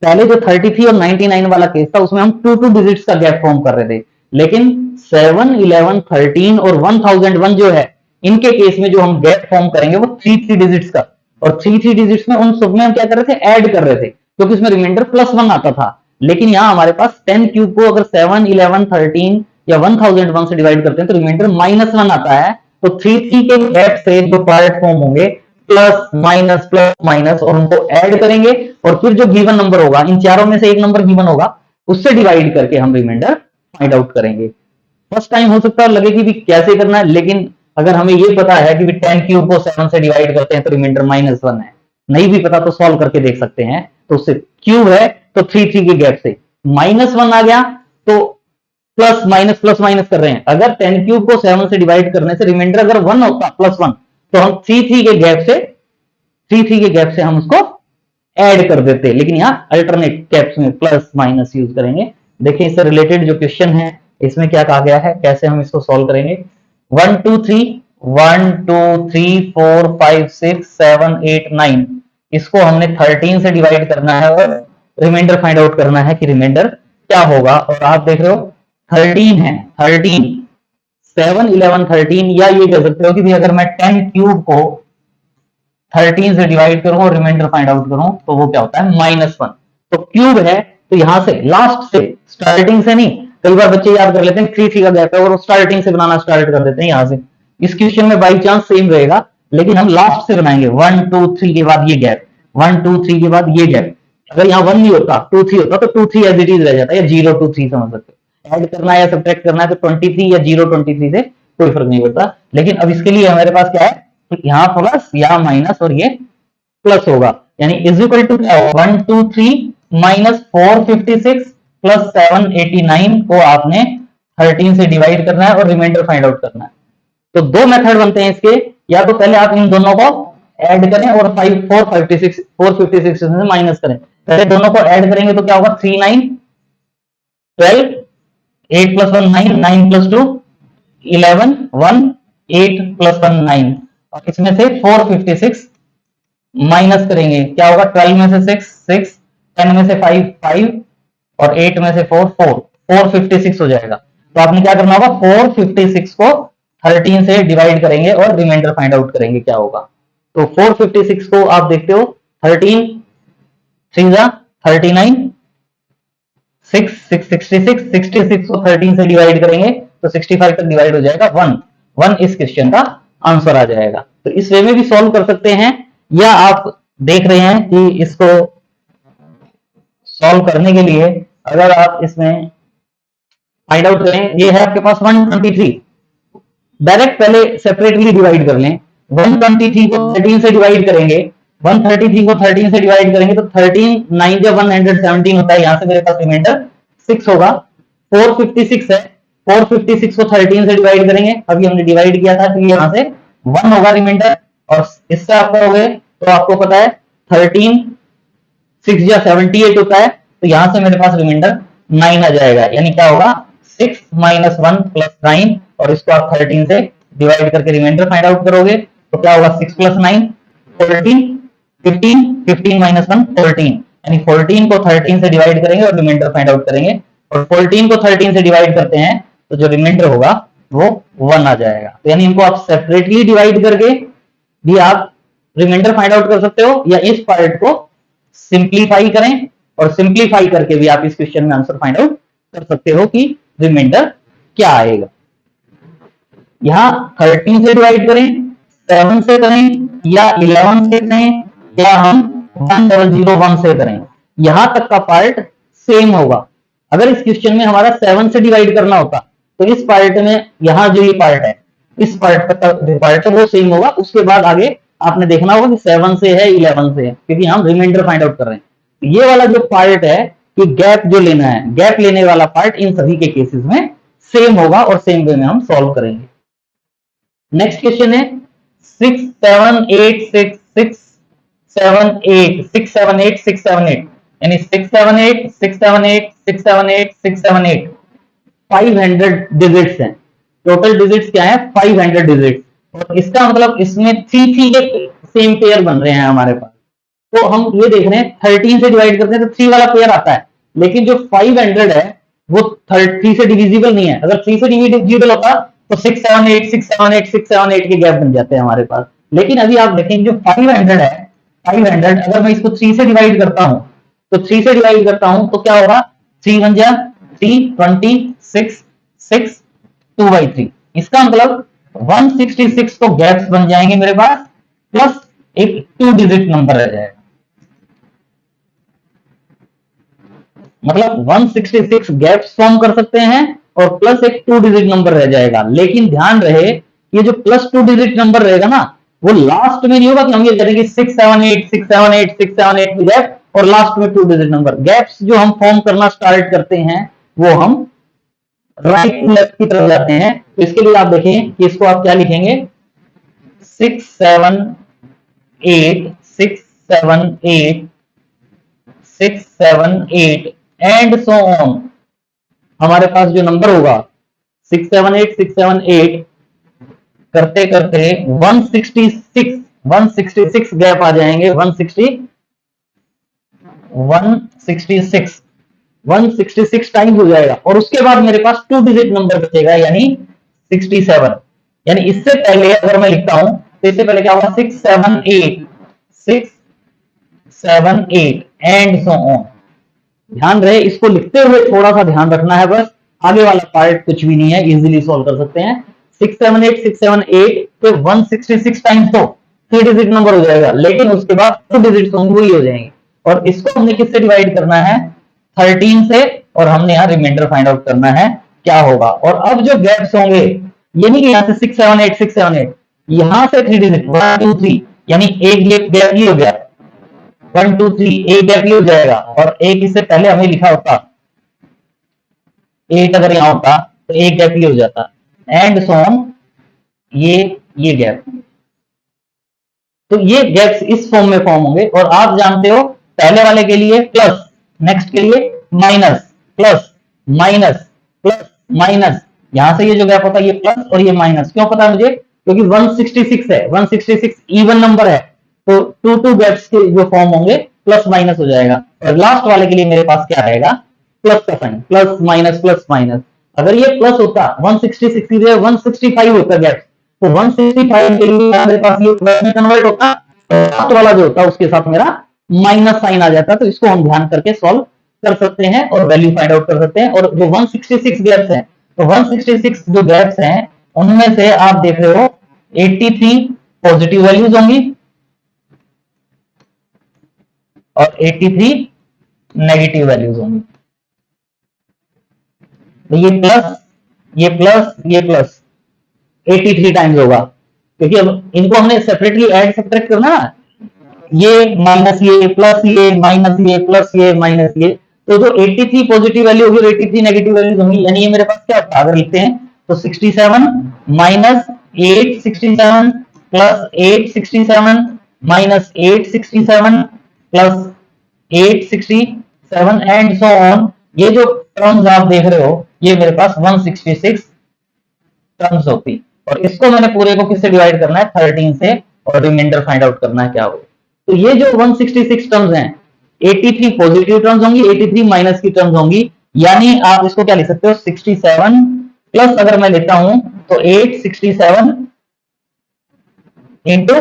पहले जो 33 और 99 वाला केस था उसमें हम 2 डिजिट्स का गैप फॉर्म कर रहे थे, लेकिन 7, 11, 13 और 1001 जो है इनके केस में जो हम गैप फॉर्म करेंगे वो 3 डिजिट्स का, और 3 डिजिट्स में उन सब में हम क्या कर रहे थे ऐड कर रहे थे, क्योंकि इसमें रिमाइंडर +1 आता था। लेकिन यहाँ हमारे पास 10 क्यूब को अगर 7, 11, 13 या 1001 से डिवाइड करते हैं तो रिमाइंडर -1 आता है। तो 3 के गैप से जो पार्ट फॉर्म होंगे प्लस माइनस और उनको ऐड करेंगे और फिर जो गिवन नंबर होगा, इन चारों में से एक नंबर गिवन होगा, उससे डिवाइड करके हम रिमाइंडर फाइंड आउट करेंगे। फर्स्ट टाइम हो सकता है लगे कि भी कैसे करना है, लेकिन अगर हमें ये पता है कि 10 क्यूब को 7 से डिवाइड करते हैं तो रिमाइंडर -1 है, नहीं भी पता तो सॉल्व करके देख सकते हैं। तो उससे क्यूब है तो 3 के गैप से -1 आ गया, तो प्लस माइनस कर रहे हैं। अगर 10 क्यूब को 7 से डिवाइड करने से रिमाइंडर अगर 1 होता +1, तो हम 3 के गैप से हम उसको ऐड कर देते, लेकिन यहाँ अल्टरनेट कैप्स में प्लस माइनस यूज करेंगे। देखिए इससे रिलेटेड जो क्वेश्चन है इसमें क्या कहा गया है, कैसे हम इसको सॉल्व करेंगे। 1 2 3 1 2 3 4 5 6 7 8 9 इसको हमने 13 से डिवाइड करना है और रिमाइंडर फाइंड आउट करना है कि रिमाइंडर क्या होगा। और आप देख रहे हो 13 है, 13 7 11 13, या ये कह सकते हो कि भी अगर मैं 10 क्यूब को 13 से डिवाइड करूं और रिमाइंडर फाइंड आउट करूं तो वो क्या होता है -1। तो क्यूब है तो यहां से लास्ट से, स्टार्टिंग से नहीं। कई बार बच्चे याद कर लेते हैं 3 का गैप है और वो स्टार्टिंग से बनाना स्टार्ट कर देते हैं यहां से। इस क्वेश्चन में बाई चांस सेम रहेगा, लेकिन हम लास्ट से बनाएंगे। 1 2 3 के बाद ये गैप, 1 2 3 के बाद ये गैप। अगर यहाँ 1 नहीं होता 2 3 होता तो 2 3 एज इट इज रह जाता है, या 0 2 3 समझ सकते हो। ऐड करना है या सब्ट्रैक्ट करना है तो 23 या 0 23 से कोई फर्क नहीं पड़ता। लेकिन अब इसके लिए हमारे पास क्या है, यहाँ प्लस यहाँ माइनस और ये प्लस होगा, यानी इज इक्वल टू 1 2 3 -456 प्लस 789 को आपने 13 से डिवाइड करना है और रिमाइंडर फाइंड आउट करना है। तो दो मेथड बनते हैं इसके, या तो पहले आप इन दोनों को ऐड करें और 456 से माइनस करें। पहले दोनों को ऐड करेंगे तो क्या होगा, 3 9 12 8 + 1 9 9 + 2 11 1 8 + 1 9, और इसमें से 456 माइनस करेंगे, क्या होगा 12 में से 6 6, 10 में से 5 5 और 8 में से 4 4, 456 हो जाएगा। तो आपने क्या करना होगा, 456 को 13 से डिवाइड करेंगे और रिमाइंडर फाइंड आउट करेंगे क्या होगा। तो 456 को आप देखते हो 13 3 39 6 6 66 66 को 13 से डिवाइड करेंगे तो 65 तक डिवाइड हो जाएगा 1 इस क्वेश्चन का आंसर आ जाएगा। तो इस वे में भी सॉल्व कर सकते हैं, या आप देख रहे हैं कि इसको सॉल्व करने के लिए अगर आप इसमें फाइंड आउट करें, ये है आपके पास 123, डायरेक्ट पहले सेपरेटली डिवाइड कर लें। 123 को 13 से डिवाइड करेंगे, 133 को 13 से डिवाइड करेंगे तो 13 9 जब 117 होता है, यहां से मेरे पास रिमाइंडर 6 होगा। 456 है, 456 को 13 से डिवाइड करेंगे, अभी हमने डिवाइड किया था तो यहां से 1 होगा रिमाइंडर, और इससे आप करोगे तो आपको पता है 13 6 या 78 होता है, तो यहां से मेरे पास रिमाइंडर 9 आ जाएगा। यानी क्या होगा 6 - 1 + 9, और इसको आप 13 से डिवाइड करके रिमाइंडर फाइंड आउट करोगे तो क्या होगा 6 + 9 14 15 15 - 1 14, यानी 14 को 13 से डिवाइड करेंगे और रिमाइंडर फाइंड आउट करेंगे, और 14 को 13 से डिवाइड करते हैं तो जो रिमाइंडर होगा वो 1 आ जाएगा। तो यानी इनको आप सेपरेटली डिवाइड करके भी आप रिमाइंडर फाइंड आउट कर सकते हो, या इस पार्ट को सिंप्लीफाई करें और सिंप्लीफाई करके भी आप इस क्वेश्चन में आंसर फाइंड आउट कर सकते हो कि रिमाइंडर क्या आएगा। यहां 13 से डिवाइड करें, 7 से करें, या 11 से करें, या हम 1001 से करें, यहां तक का पार्ट सेम होगा। अगर इस क्वेश्चन में हमारा 7 से डिवाइड करना होता तो इस पार्ट में यहां जो ये पार्ट है, इस पार्ट का जो पार्ट है वो सेम होगा। उसके बाद आगे आपने देखना होगा कि 7 से है 11 से है, क्योंकि हम रिमाइंडर फाइंड आउट कर रहे हैं। ये वाला जो पार्ट है कि गैप जो लेना है, गैप लेने वाला पार्ट इन सभी के केसेस में सेम होगा और सेम वे में हम सॉल्व करेंगे। नेक्स्ट क्वेश्चन है 6 7 8 6 6 7 8 6 7 8 6 7 8, यानी 6 7 8 6 7 8 6 7 8 6 7 8 500 डिजिट्स हैं। टोटल डिजिट्स क्या है 500 डिजिट्स, और इसका मतलब इसमें 3 के सेम पेयर बन रहे हैं हमारे पास। तो हम ये देख रहे हैं 13 से डिवाइड करते हैं तो 3 वाला पेयर आता है, लेकिन जो 500 है वो 3 से डिविजिबल नहीं है। अगर 3 से डिविजिबल होता तो 6 7 8 6 7 8 6 7 8 के गैप बन जाते हैं हमारे पास। लेकिन अभी आप देखें जो 500 है, 500 अगर मैं इसको 3 से डिवाइड करता हूं तो 3 से डिवाइड करता हूं तो क्या होगा, 3 1 जा 3, 26, 6 2/3। इसका मतलब 166 तो गैप्स बन जाएंगे मेरे पास, प्लस एक 2 डिजिट नंबर रह जाएगा। मतलब 166 गैप्स फॉर्म कर सकते हैं और प्लस एक 2 डिजिट नंबर रह जाएगा। लेकिन ध्यान रहे ये जो प्लस 2 डिजिट नंबर रहेगा ना, वो लास्ट में नहीं होगा कि हम ये करेंगे 6 7 8 6 7 8 6 7 8 की गैप और लास्ट में 2 डिजिट नंबर। गैप्स जो हम फॉर्म करना स्टार्ट करते हैं वो हम राइट टू लेफ्ट की तरफ जाते हैं। तो इसके लिए आप देखें कि इसको आप क्या लिखेंगे, 6 7 8 6 7 8 6 7 8 एंड सो ऑन। हमारे पास जो नंबर होगा 6 7 8 6 7 8 करते करते 166 गैप आ जाएंगे। 166 टाइम्स हो जाएगा और उसके बाद मेरे पास 2 डिजिट नंबर बचेगा यानी 67। यानी इससे पहले अगर मैं लिखता हूं तो इससे पहले क्या होगा, 6 7 8 6 7 8 एंड सो ऑन। ध्यान रहे इसको लिखते हुए थोड़ा सा ध्यान रखना है, बस आगे वाला पार्ट कुछ भी नहीं है, इजीली सॉल्व कर सकते हैं। 6 7 8 6 7 8 पे 166 टाइम्स तो 3 डिजिट नंबर हो जाएगा, लेकिन उसके बाद 2 डिजिट वही हो जाएंगे। और इसको हमने किससे डिवाइड करना है, 13 से, और हमने यहाँ रिमाइंडर फाइंड आउट करना है क्या होगा। और अब जो गैप्स होंगे ये नहीं कि यहाँ से 6 7 8 6 7 8, यहां से 3 डिजिट 1 2 3, यानी एक गैप ये हो गया 1 2 3, एक गैप ये हो जाएगा। और एक इससे पहले हमें लिखा होता 8 अगर यहाँ होता तो एक गैप ये हो जाता एंड सो ऑन, ये गैप। तो ये गैप्स इस फॉर्म में फॉर्म होंगे। और आप जानते हो पहले वाले के लिए प्लस, नेक्स्ट के लिए minus, plus minus plus minus. यहां से ये जो गैप होता है ये प्लस और ये माइनस। क्यों पता है मुझे, क्योंकि 166 है, 166 इवन नंबर है, तो 2 गैप्स के जो फॉर्म होंगे प्लस माइनस हो जाएगा। और लास्ट वाले के लिए मेरे पास क्या रहेगा, प्लस का साइन, प्लस माइनस। अगर ये प्लस होता 166 की जगह 165 होता गैप, तो 165 के लिए मेरे पास ये प्लस में कन्वर्ट होता, लास्ट वाला जो होता उसके साथ मेरा माइनस साइन आ जाता। तो इसको हम ध्यान करके सॉल्व कर सकते हैं और वैल्यू फाइंड आउट कर सकते हैं। और जो 166 गैप्स हैं, तो 166 जो गैप्स हैं उनमें से आप देख रहे हो 83 पॉजिटिव वैल्यूज होंगी और 83 नेगेटिव वैल्यूज होंगी। तो ये प्लस ये प्लस ये प्लस 83 टाइम्स होगा, क्योंकि अब इनको हमने सेपरेटली ऐड सब्ट्रैक्ट करना ना, ये माइनस ये प्लस ये माइनस ये प्लस ये माइनस ये। तो जो 83 पॉजिटिव वैल्यू होगी और 83 नेगेटिव वैल्यूज होंगी, यानी ये मेरे पास क्या होता है अगर लिखते हैं तो 67 minus 867 plus 867 minus 867 plus 867 and so on. ये जो टर्म्स आप देख रहे हो ये मेरे पास 166 टर्म्स होती। और इसको मैंने पूरे को किससे डिवाइड करना है, 13 से, और रिमाइंडर फाइंड आउट करना है क्या हो। तो ये जो 166 टर्म्स हैं, 83 पॉजिटिव टर्म्स होंगी, 83 माइनस की टर्म्स होंगी। यानी आप इसको क्या लिख सकते हो, 67 प्लस अगर मैं लेता हूं तो 867 इंटू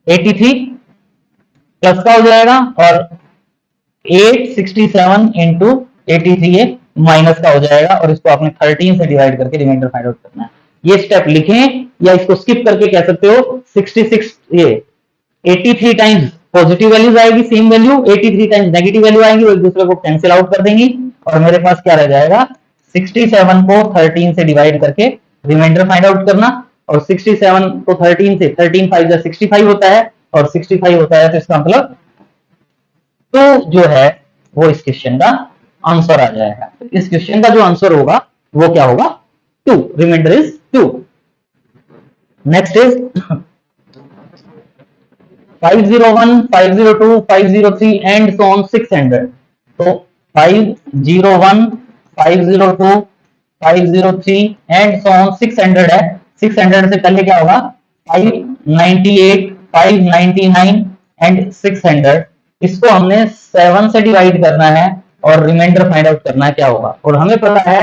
83 प्लस का हो जाएगा और 867 इंटू 83 ये माइनस का हो जाएगा। और इसको आपने 13 से डिवाइड करके रिमाइंडर फाइंड आउट करना है। ये स्टेप लिखें या इसको स्किप करके कह सकते हो 66 ये 83 टाइम्स पॉजिटिव वैल्यूज आएगी, same value 83 times negative value आएंगी, वो एक दूसरे को कैंसिल आउट कर देंगी। और मेरे पास क्या रह जाएगा, 67 को 13 से डिवाइड करके रिमाइंडर फाइंड आउट करना। और 67 को 13 से 13 5 जा 65 होता है और 65 होता है, तो इसका मतलब तो जो है वो इस क्वेश्चन का आंसर आ जाएगा। इस क्वेश्चन का जो आंसर होगा वो क्या होगा, 2, remainder is 2। Next is 501 502 503 and so on 600। तो 501 502 503 एंड सो ऑन 600 है। 600 से पहले क्या होगा, 598 599 एंड 600। इसको हमने 7 से डिवाइड करना है और रिमाइंडर फाइंड आउट करना है क्या होगा। और हमें पता है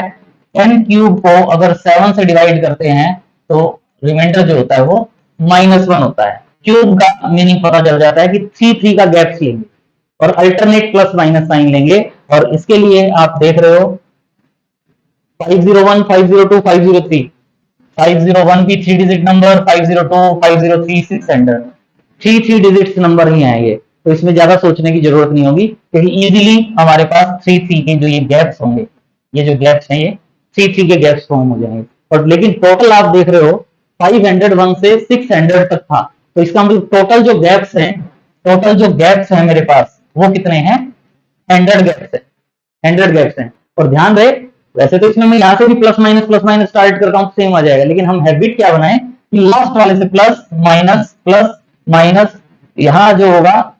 10 क्यूब को अगर 7 से डिवाइड करते हैं तो रिमाइंडर जो होता है वो -1 होता है। क्यूब का मीनिंग पता चल जाता है कि 3 3 का गैप लेंगे। और अल्टरनेट प्लस माइनस साइन लेंगे। और इसके लिए आप देख रहे हो 501, 502, 503, 501 भी 3 digit number, 502, 503, 600, three digits number ही आएंगे। तो इसमें ज्यादा सोचने की जरूरत नहीं होगी, क्योंकि इजीली हमारे पास थ्री के जो ये गैप्स होंगे, ये जो गैप्स हैं ये थ्री के गैप्स फॉर्म हो जाएंगे। और लेकिन टोटल आप देख रहे हो 501 से 600 तक था, तो इसका मतलब टोटल जो गैप्स हैं, टोटल जो गैप्स हैं मेरे पास वो कितने हैं? 100 गैप्स है, 100 गैप्स हैं। और ध्यान रहे, वैसे तो इसमें मैं यहां से भी प्लस माइनस स्टार्ट करता हूं सेम आ जाएगा, लेकिन हम हैबिट क्या बनाए कि लास्ट वाले से प्लस माइनस, यहां जो होगा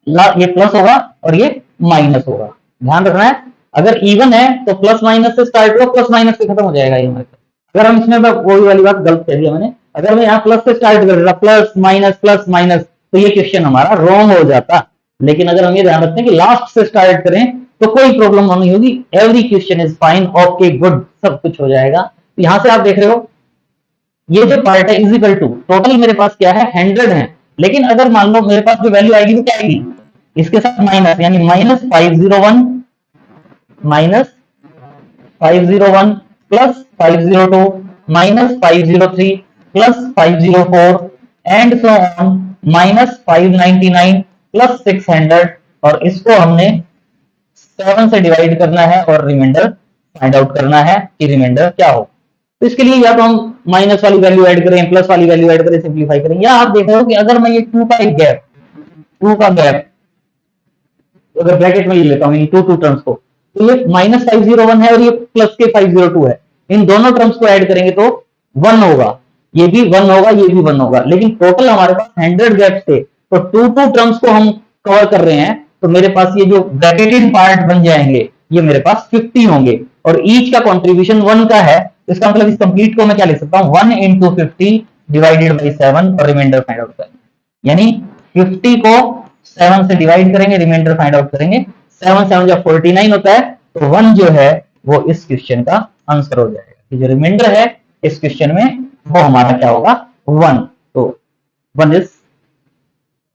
ये प्लस होगा और ये माइनस होगा। ध्यान रखना है, अगर इवन है तो प्लस माइनस से स्टार्ट होगा, प्लस माइनस से खत्म हो जाएगा ये हमारे। अगर हम इसमें वही वाली बात गलत कह दिया मैंने, अगर मैं यहाँ प्लस से स्टार्ट कर देता प्लस माइनस तो ये क्वेश्चन हमारा रॉन्ग हो जाता। लेकिन अगर हम ये ध्यान रखते हैं कि लास्ट से स्टार्ट करें तो कोई प्रॉब्लम नहीं होगी, every question is fine, okay good, सब कुछ हो जाएगा। यहां से आप देख रहे हो ये जो पार्ट है इज इक्वल टू, टोटल मेरे पास क्या है 100 है, लेकिन अगर मान लो मेरे पास जो वैल्यू आएगी वो क्या आएगी, इसके साथ माइनस, यानी minus 501 plus 502 minus 503 plus 504 and so on minus 599 plus 600, और इसको हमने 7 से डिवाइड करना है और रिमाइंडर फाइंड आउट करना है कि रिमाइंडर क्या हो। तो इसके लिए या तो हम माइनस वाली वैल्यू ऐड करें, प्लस वाली वैल्यू ऐड करें, सिंप्लीफाई करें, या आप देख रहे हो कि अगर मैं ये 2 का एक गैप, 2 का गैप अगर ब्रैकेट में ले लेता हूँ टू टर्म्स को, तो ये माइनस 501 है और ये प्लस के 502 है, इन दोनों टर्म्स को ऐड करेंगे तो 1 होगा, ये भी 1 होगा, ये भी 1 होगा, लेकिन टोटल हमारे पास 100 गैप्स थे, तो टू टर्म्स को हम कवर कर रहे हैं, तो मेरे पास ये जो ब्रैकेटेड पार्ट बन जाएंगे ये मेरे पास 50 होंगे, और ईच का कॉन्ट्रीब्यूशन 1 का है। इसका मतलब इस कंप्लीट को मैं क्या लिख सकता हूँ, 1 into 50 डिवाइडेड बाई 7 और रिमाइंडर फाइंड आउट करेंगे, यानी 50 को 7 से डिवाइड करेंगे, रिमाइंडर फाइंड आउट करेंगे, 7 7 जब 49 होता है, तो 1 जो है वो इस क्वेश्चन का आंसर हो जाएगा। जो रिमाइंडर है इस क्वेश्चन में वो हमारा क्या होगा, 1, तो 1 इज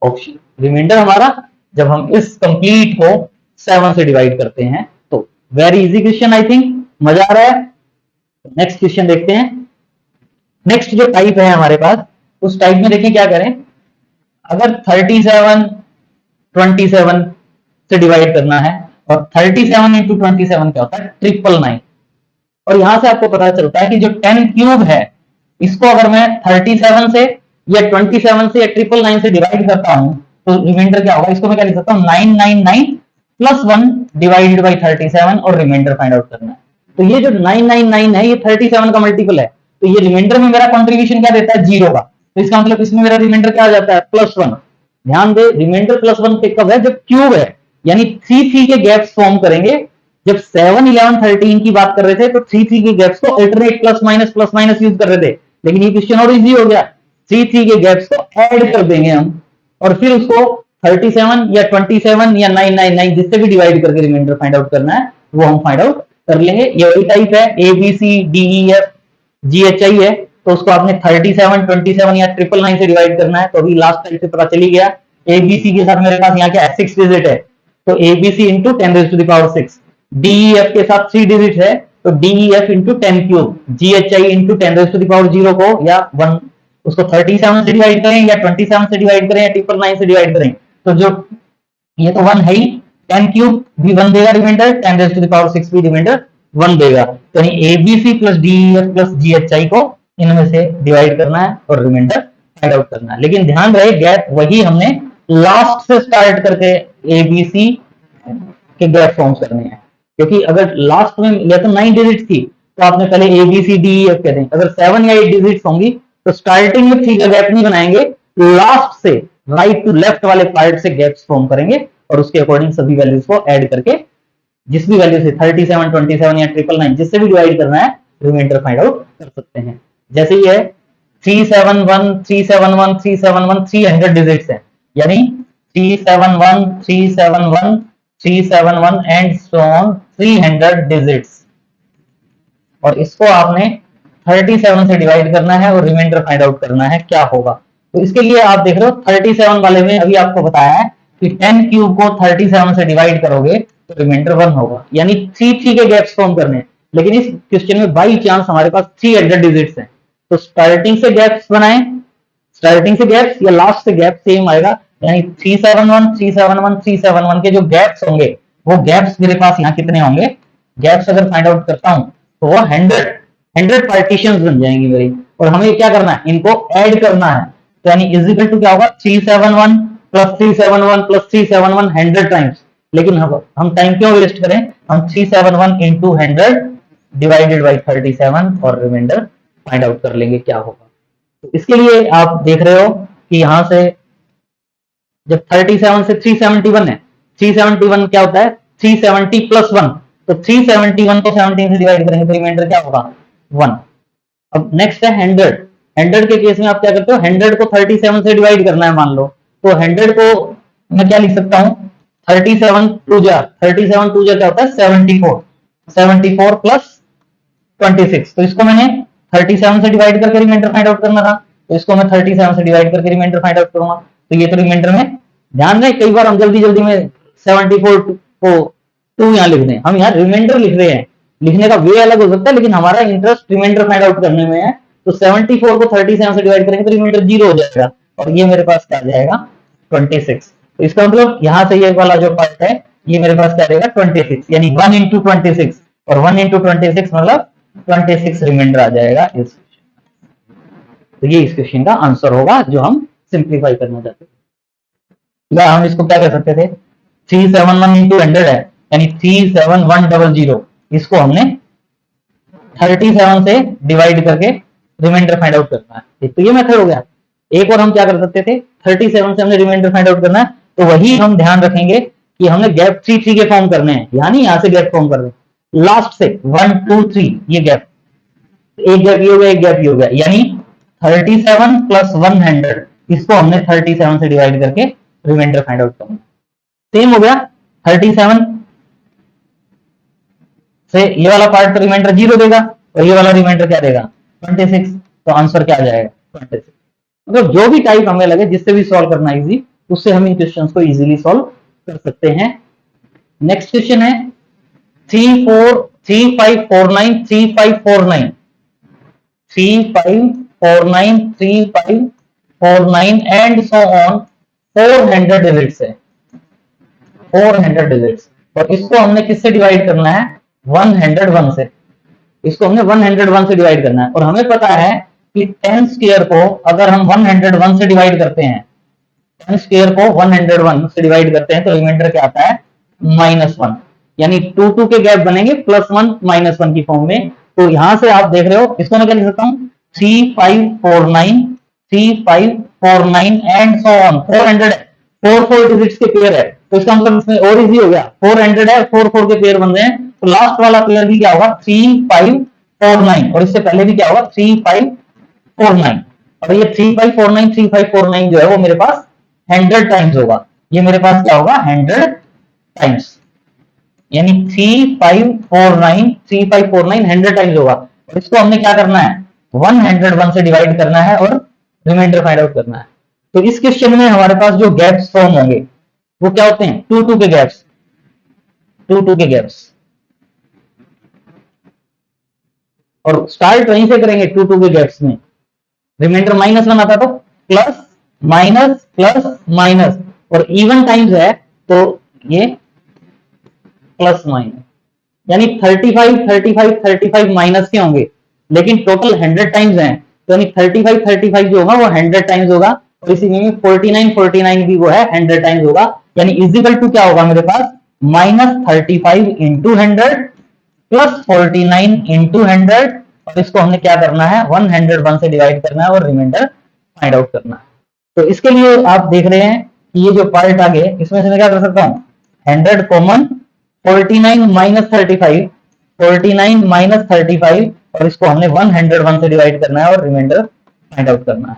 ऑप्शन रिमाइंडर हमारा, जब हम इस कंप्लीट को 7 से डिवाइड करते हैं। तो very easy question, I think मजा आ रहा है। नेक्स्ट क्वेश्चन देखते हैं। नेक्स्ट जो टाइप है हमारे पास, उस टाइप में देखिए क्या करें, अगर 37 27 से डिवाइड करना है, और 37 इंटू 27 क्या होता है, 999, और यहां से आपको पता चलता है कि जो 10 क्यूब है इसको अगर मैं 37 से या 27 से या 999 से डिवाइड करता हूं तो रिमाइंडर क्या होगा, इसको मैं क्या लिख सकता हूं, 999 प्लस 1 डिवाइडेड बाई 37 और रिमाइंडर फाइंड आउट करना है। तो ये जो 999 है ये 37 का मल्टीपल है, तो ये रिमाइंडर में मेरा कंट्रीब्यूशन क्या देता है, 0 का, तो इसका मतलब इसमें मेरा रिमाइंडर क्या आ जाता है, +1। ध्यान दे, रिमाइंडर +1 कब है, जब क्यूब है, यानी 3 के गैप्स फॉर्म करेंगे। जब 7 11 13 की बात कर रहे थे तो 3 के गैप्स को अल्टरनेट प्लस माइनस यूज कर रहे थे, लेकिन ये क्वेश्चन और इजी हो गया, 3 के गैप्स को ऐड कर देंगे हम, और फिर उसको 37 या 27 या 999 जिससे भी डिवाइड करके रिमाइंडर फाइंड आउट करना है वो हम फाइंड आउट कर लेंगे। ये वही टाइप है, ABCDEFGHI है, तो उसको आपने 37 27 या 999 से डिवाइड करना है, तो अभी लास्ट टाइप से पता चली गया। ABC के साथ मेरे पास यहाँ क्या है, 6 डिजिट है, तो ABC इंटू 10⁶, DEF के साथ 3 डिजिट है, तो DEF into 10 cube, GHI into 10⁻0 को या 1 उसको 37 से डिवाइड करें या 27 से डिवाइड करें या 999 से डिवाइड करें, तो जो ये तो 1 है ही, 10 क्यूब भी 1 देगा रिमाइंडर, 10⁻6 भी रिमाइंडर 1 देगा, तो ABC plus DEF plus GHI को इनमें से डिवाइड करना है और रिमाइंडर फाइंड आउट करना है। लेकिन ध्यान रहे गैप वही हमने लास्ट से स्टार्ट करके ABC के गैप फॉर्म करने हैं, क्योंकि अगर लास्ट में या तो 9 डिजिट थी तो आपने पहले ABCDEF कह दें, अगर 7 या 8 डिजिट होंगी तो स्टार्टिंग में 3 का गैप नहीं बनाएंगे, लास्ट से राइट टू लेफ्ट वाले पार्ट से गैप्स फॉर्म करेंगे और उसके अकॉर्डिंग सभी वैल्यूज को ऐड करके जिस भी वैल्यू से 37 27 या 999 जिससे भी डिवाइड करना है रिमाइंडर फाइंड आउट कर सकते हैं। जैसे ये 371 371 371 300 डिजिट्स है, यानी 371 371 371 एंड सो ऑन 300 डिजिट्स, और इसको आपने 37 से डिवाइड करना है और रिमाइंडर फाइंड आउट करना है क्या होगा। तो इसके लिए आप देख रहे हो 37 वाले में अभी आपको बताया है कि 10 क्यूब को 37 से डिवाइड करोगे तो रिमाइंडर 1 होगा, यानी 3 के गैप्स फॉर्म करने हैं। लेकिन इस क्वेश्चन में बाई चांस हमारे पास 3 एडेड डिजिट्स हैं, तो स्टार्टिंग से गैप्स बनाए, स्टार्टिंग से गैप्स या लास्ट से गैप सेम आएगा, यानी 371 371 371 के जो गैप्स होंगे वो गैप्स मेरे पास यहाँ कितने होंगे, गैप्स अगर फाइंड आउट करता हूं तो वो 100 पार्टीशंस बन जाएंगी मेरी, और हमें क्या करना है, इनको ऐड करना है। तो यानी इजिकल टू क्या होगा, 371 प्लस 371 प्लस 371 100 टाइम्स। लेकिन हम टाइम क्यों वेस्ट करें, हम 371 इंटू 100 डिवाइडेड बाई 37 और रिमाइंडर फाइंड आउट कर लेंगे क्या होगा। तो इसके लिए आप देख रहे हो कि यहां से जब 37 से 371 है, 371 क्या होता है 370 प्लस 1, तो 371 को 17 से डिवाइड करेंगे तो रिमाइंडर क्या होगा 1। अब नेक्स्ट है 100, 100 के केस में आप क्या करते हो, 100 को 37 से डिवाइड करना है मान लो, तो 100 को मैं क्या लिख सकता हूं, 37 टू जा क्या होता है 74, 74 प्लस 26, तो इसको मैंने 37 से डिवाइड करके रिमाइंडर फाइंड आउट करना था, तो इसको मैं 37 से डिवाइड करके रिमाइंडर फाइंड आउट करूंगा। तो ये तो रिमाइंडर में, ध्यान रहे कई बार हम जल्दी जल्दी में 74 को 2 यहाँ लिख दें, हम यहाँ रिमाइंडर लिख रहे हैं, लिखने का वे अलग हो सकता है लेकिन हमारा इंटरेस्ट रिमाइंडर फाइंड आउट करने में है। तो 74 को 37 से डिवाइड करेंगे तो रिमाइंडर 0 हो जाएगा, और ये मेरे पास क्या आ जाएगा 26। तो इसका मतलब यहाँ से ये वाला जो पार्ट है ये मेरे पास क्या रहेगा 26, यानी 1 इंटू 26, और 1 इंटू 26 मतलब 26 रिमाइंडर आ जाएगा इस। तो ये इस क्वेश्चन का आंसर होगा जो हम सिंप्लीफाई करना चाहते थे। या हम इसको क्या कर सकते थे, 371 इंटू 100 है यानी 37100, इसको हमने 37 से डिवाइड करके रिमाइंडर फाइंड आउट करना है। तो ये मेथड हो गया। एक और हम क्या कर सकते थे, 37 से हमने रिमाइंडर फाइंड आउट करना है, तो वही हम ध्यान रखेंगे कि हमने गैप 3 के फॉर्म करने हैं, यानी यहां से गैप फॉर्म कर रहे लास्ट से 1 2 3 ये गैप, एक गैप ये हो गया, एक गैप ये हो गया, यानी 37 प्लस 100, इसको हमने 37 से डिवाइड करके रिमाइंडर फाइंड आउट करना। सेम हो गया, 37 से ये वाला पार्ट तो रिमाइंडर 0 देगा, और ये वाला रिमाइंडर क्या देगा 26, तो आंसर क्या आ जाएगा 26। मतलब जो भी टाइप हमें लगे जिससे भी सॉल्व करना इजी, उससे हम इन क्वेश्चंस को इजीली सॉल्व कर सकते हैं। नेक्स्ट क्वेश्चन है 3549 3549 3549 एंड सो ऑन 400 डिजिट्स है, 400 डिजिट्स, और इसको हमने किससे डिवाइड करना है 101 से, इसको हमने 101 से डिवाइड करना है। और हमें पता है कि 10 स्क्वायर को अगर हम 101 से डिवाइड करते हैं, 10 स्क्वायर को 101 से डिवाइड करते हैं तो रिमाइंडर क्या आता है -1, यानी 2 के गैप बनेंगे +1 -1 की फॉर्म में। तो यहां से आप देख रहे हो, इसको मैं क्या लिख सकता हूं 3549 एंड सो ऑन, 400 है, 4 डिजिट्स के पेयर है, तो इसका मतलब इसमें और इजी हो गया, 400 है 4 के पेयर बन रहे हैं, तो लास्ट वाला पेयर भी क्या होगा 3549, और इससे पहले भी क्या होगा 3549, और ये 3549 जो है वो मेरे पास 100 टाइम्स होगा, ये मेरे पास क्या होगा 100 टाइम्स, यानी 3549 100 टाइम्स होगा। और इसको हमने क्या करना है 101 से डिवाइड करना है और रिमाइंडर फाइंड आउट करना है। तो इस क्वेश्चन में हमारे पास जो गैप्स फॉर्म होंगे वो क्या होते हैं 2 के गैप्स, 2 के गैप्स, और स्टार्ट वहीं से करेंगे 2 के गैप्स में। रिमाइंडर -1 आता तो प्लस माइनस प्लस माइनस, और इवन टाइम्स है तो ये प्लस माइनस, यानी 35 माइनस के होंगे, लेकिन टोटल 100 टाइम्स हैं, तो यानी 35 जो होगा वो 100 टाइम्स होगा, और इसी में 49 भी वो है 100 टाइम्स होगा, यानी इजिकल टू क्या होगा मेरे पास -35 इंटू 100 प्लस 49 इंटू 100, और इसको हमने क्या करना है 101 से डिवाइड करना है और रिमाइंडर फाइंड आउट करना है। तो इसके लिए आप देख रहे हैं कि ये जो पार्ट आगे इसमें से मैं क्या कर सकता हूं 100 कॉमन, 49 माइनस 35, और इसको हमने 101 से डिवाइड करना है और रिमाइंडर फाइंड आउट करना है।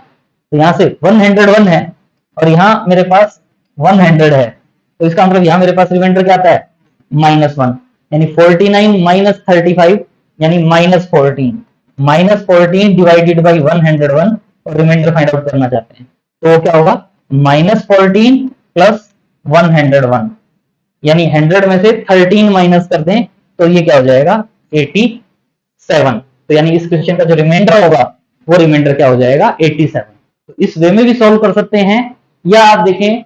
तो यहां से 101 है और यहां मेरे पास 100 है, तो इसका मतलब यहां मेरे पास रिमाइंडर क्या आता है -1, यानी 49 माइनस 35 यानी -14 डिवाइडेड बाई 101, और रिमाइंडर फाइंड आउट करना चाहते हैं तो क्या होगा -14 प्लस 101, यानी 100 में से 13 माइनस कर दें तो ये क्या हो जाएगा 87। तो यानी इस क्वेश्चन का जो रिमाइंडर होगा वो रिमाइंडर क्या हो जाएगा 87। तो इस वे में भी सॉल्व कर सकते हैं, या आप देखें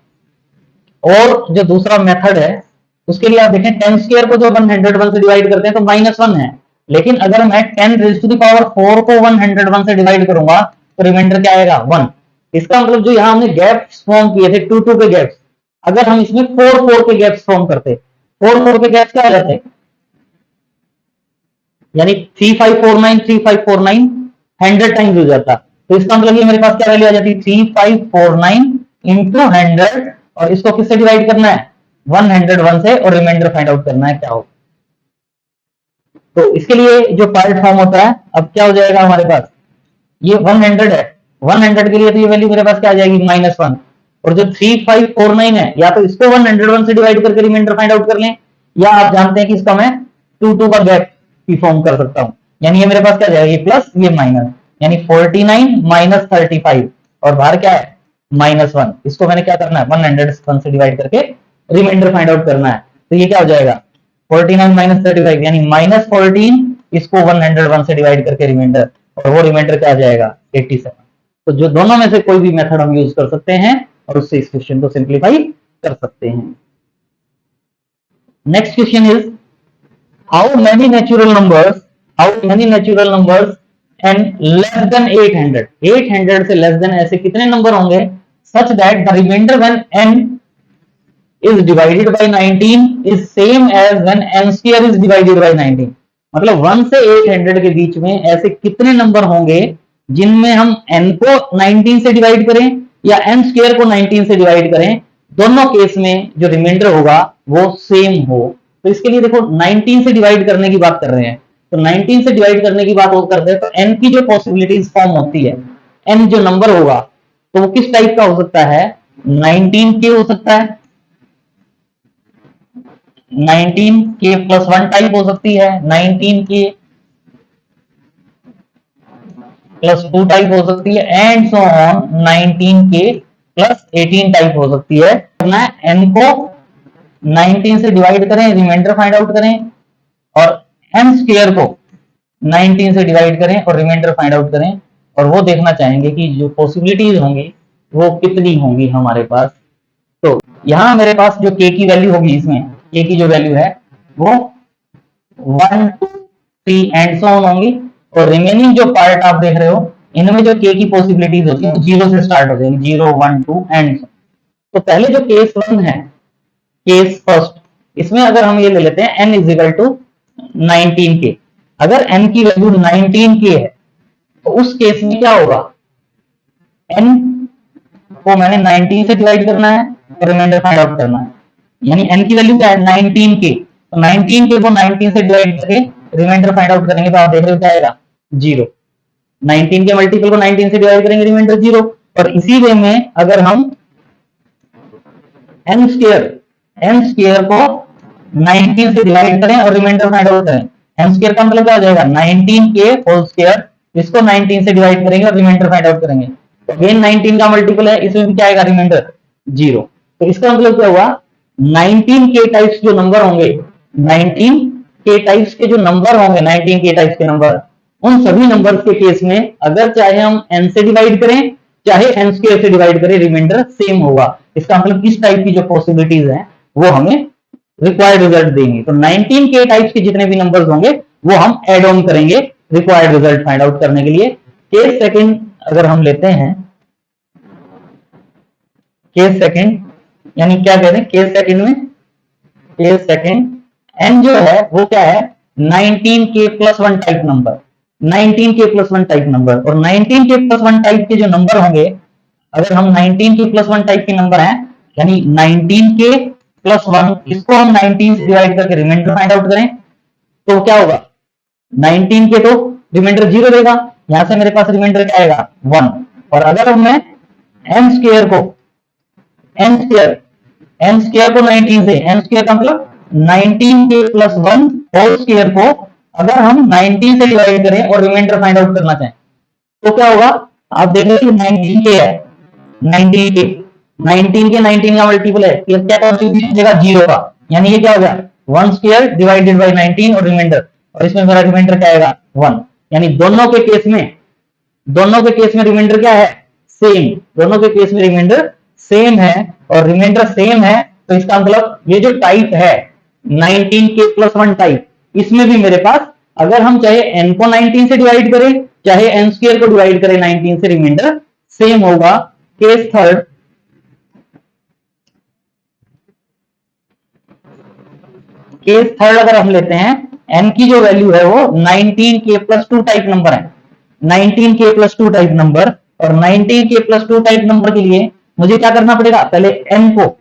और जो दूसरा मेथड है उसके लिए आप देखें 10 स्क्वायर को जो 101 से डिवाइड करते हैं तो -1 है, लेकिन अगर मैं 10 रेज़ टू द पावर 4 को 101 से डिवाइड करूंगा तो रिमाइंडर क्या आएगा 1। इसका मतलब जो यहां हमने गैप्स फॉर्म किए थे 2 2 के गैप्स, अगर हम इसमें 4 4 के गैप्स फॉर्म करते 4 4 के गैप्स क्या आ जाते, यानी 3549 3549 100 टाइम्स हो जाता। तो इसका मतलब ये मेरे पास क्या वैल्यू आ जाती 3549 इंटू 100, और इसको किससे डिवाइड करना है 101 से, और रिमाइंडर फाइंड आउट करना है क्या हो। तो इसके लिए जो पार्ट फॉर्म होता है अब क्या हो जाएगा हमारे पास, ये 100 है, 100 के लिए तो ये वैल्यू मेरे पास क्या आ जाएगी -1, और जो 3549 है या तो इसको 101 से डिवाइड करके रिमाइंडर फाइंड आउट कर लें, या आप जानते हैं कि इसका मैं 2 2 का गैप भी फॉर्म कर सकता हूं, यानी ये मेरे पास क्या जाएगा ये प्लस ये माइनस, यानी 49 माइनस 35, और बाहर क्या है -1, इसको मैंने क्या करना है 101 से डिवाइड करके रिमाइंडर फाइंड आउट करना है। तो ये क्या हो जाएगा 49 माइनस 35 यानी -14, इसको 101 से डिवाइड करके रिमाइंडर, और वो रिमाइंडर क्या आ जाएगा 87। तो जो दोनों में से कोई भी मेथड हम यूज कर सकते हैं और उससे इस क्वेश्चन को सिंप्लीफाई कर सकते हैं। Next question is how many natural numbers and less than 800 से लेस देन ऐसे कितने नंबर होंगे such that the remainder when n is divided by 19 is same as when n square is divided by 19। मतलब 1 से 800 के बीच में ऐसे कितने नंबर होंगे जिनमें हम n को 19 से डिवाइड करें या n स्क्वायर को 19 से डिवाइड करें, दोनों केस में जो रिमाइंडर होगा वो सेम हो। तो इसके लिए देखो 19 से डिवाइड करने की बात कर रहे हैं, तो 19 से डिवाइड करने की बात करते हैं तो n की जो पॉसिबिलिटीज फॉर्म होती है, n जो नंबर होगा तो वो किस टाइप का हो सकता है 19 के हो सकता है, 19 के प्लस 1 टाइप हो सकती है, 19 के प्लस 2 टाइप हो सकती है, एंड सो ऑन 19 के प्लस 18 टाइप हो सकती है। करना है n को 19 से डिवाइड करें, रिमाइंडर फाइंड आउट करें, और n स्क्वायर को 19 से डिवाइड करें और रिमाइंडर फाइंड आउट करें, और वो देखना चाहेंगे कि जो पॉसिबिलिटीज होंगी वो कितनी होंगी हमारे पास। तो यहां मेरे पास जो k की वैल्यू होगी, इसमें k की जो वैल्यू है वो 1 2 3 एंड सो ऑन होंगी, और रिमेनिंग जो पार्ट आप देख रहे हो इनमें जो k की पॉसिबिलिटीज होती है 0 से स्टार्ट हो जाएगी, 0 1 2 एंड। तो पहले जो केस 1 है, केस फर्स्ट, इसमें अगर हम ये ले लेते हैं n is equal to 19k, अगर n की वैल्यू 19k है तो उस केस में क्या होगा n को मैंने 19 से डिवाइड करना है और रिमाइंडर फाइंड आउट करना है, यानी n की वैल्यू क्या है 19k, तो 19k को 19 से डिवाइड करके रिमाइंडर फाइंड आउट करेंगे तो आप देख रहे हो क्या आएगा 0। 19 के मल्टीपल को 19 से डिवाइड करेंगे रिमाइंडर 0, और इसी वे में अगर हम n स्क्वायर को 19 से डिवाइड करें और रिमाइंडर फाइंड आउट करें, n स्क्वायर का मतलब क्या हो जाएगा 19k होल स्क्वायर, इसको 19 से डिवाइड करेंगे और रिमाइंडर फाइंड आउट करेंगे, तो अगेन 19 का मल्टीपल है, इसमें भी क्या आएगा रिमाइंडर 0। तो इसका मतलब क्या हुआ 19k टाइप्स जो नंबर होंगे, 19k टाइप्स के जो नंबर होंगे, 19k टाइप्स के नंबर, उन सभी नंबर्स के केस में अगर चाहे हम n से डिवाइड करें चाहे n स्क्वायर से डिवाइड करें रिमाइंडर सेम होगा। इसका मतलब किस टाइप की जो पॉसिबिलिटीज हैं वो हमें रिक्वायर्ड रिजल्ट देंगे। तो 19k टाइप्स के जितने भी नंबर्स होंगे वो हम एड ऑन करेंगे रिक्वायर्ड रिजल्ट फाइंड आउट करने के लिए। केस सेकंड अगर हम लेते हैं, केस सेकंड यानी क्या कहते हैं केस सेकंड में, केस सेकंड n जो है वो क्या है 19k plus 1 type number, 19k plus 1 type number, और 19k प्लस 1 टाइप के जो नंबर होंगे, अगर हम 19k प्लस 1 टाइप के नंबर हैं यानी 19k प्लस 1, इसको हम 19 से डिवाइड करके रिमाइंडर फाइंड आउट करें तो क्या होगा 19 के तो रिमाइंडर 0 देगा, यहां से मेरे पास रिमाइंडर क्या आएगा 1, और अगर मैं n स्क्वायर को 19 से, n स्क्वायर का मतलब 19k प्लस 1 होल स्क्वायर को अगर हम 19 से डिवाइड करें और रिमाइंडर फाइंड आउट करना चाहें तो क्या होगा, आप देख रहे हैं 19k है, 19k 19 के 19 का मल्टीपल है, ये क्या कॉन्ट्रीब्यूशन देगा 0 का, यानी ये क्या हो गया 1 स्क्वायर डिवाइडेड बाय 19 और रिमाइंडर, और इसमें मेरा रिमाइंडर क्या आएगा 1, यानी दोनों के केस में रिमाइंडर क्या है सेम, दोनों के केस में रिमाइंडर सेम है, और रिमाइंडर सेम है तो इसका मतलब ये जो टाइप है 19k+1 टाइप, इसमें भी मेरे पास अगर हम चाहे n को 19 से डिवाइड करें चाहे n स्क्वायर को डिवाइड करें 19 से, रिमाइंडर सेम होगा। केस थर्ड अगर हम लेते हैं, n की जो वैल्यू है वो 19k+2 टाइप नंबर है, 19k+2 टाइप नंबर, और 19k+2 टाइप नंबर के लिए मुझे क्या करना पड़ेगा, पहले n को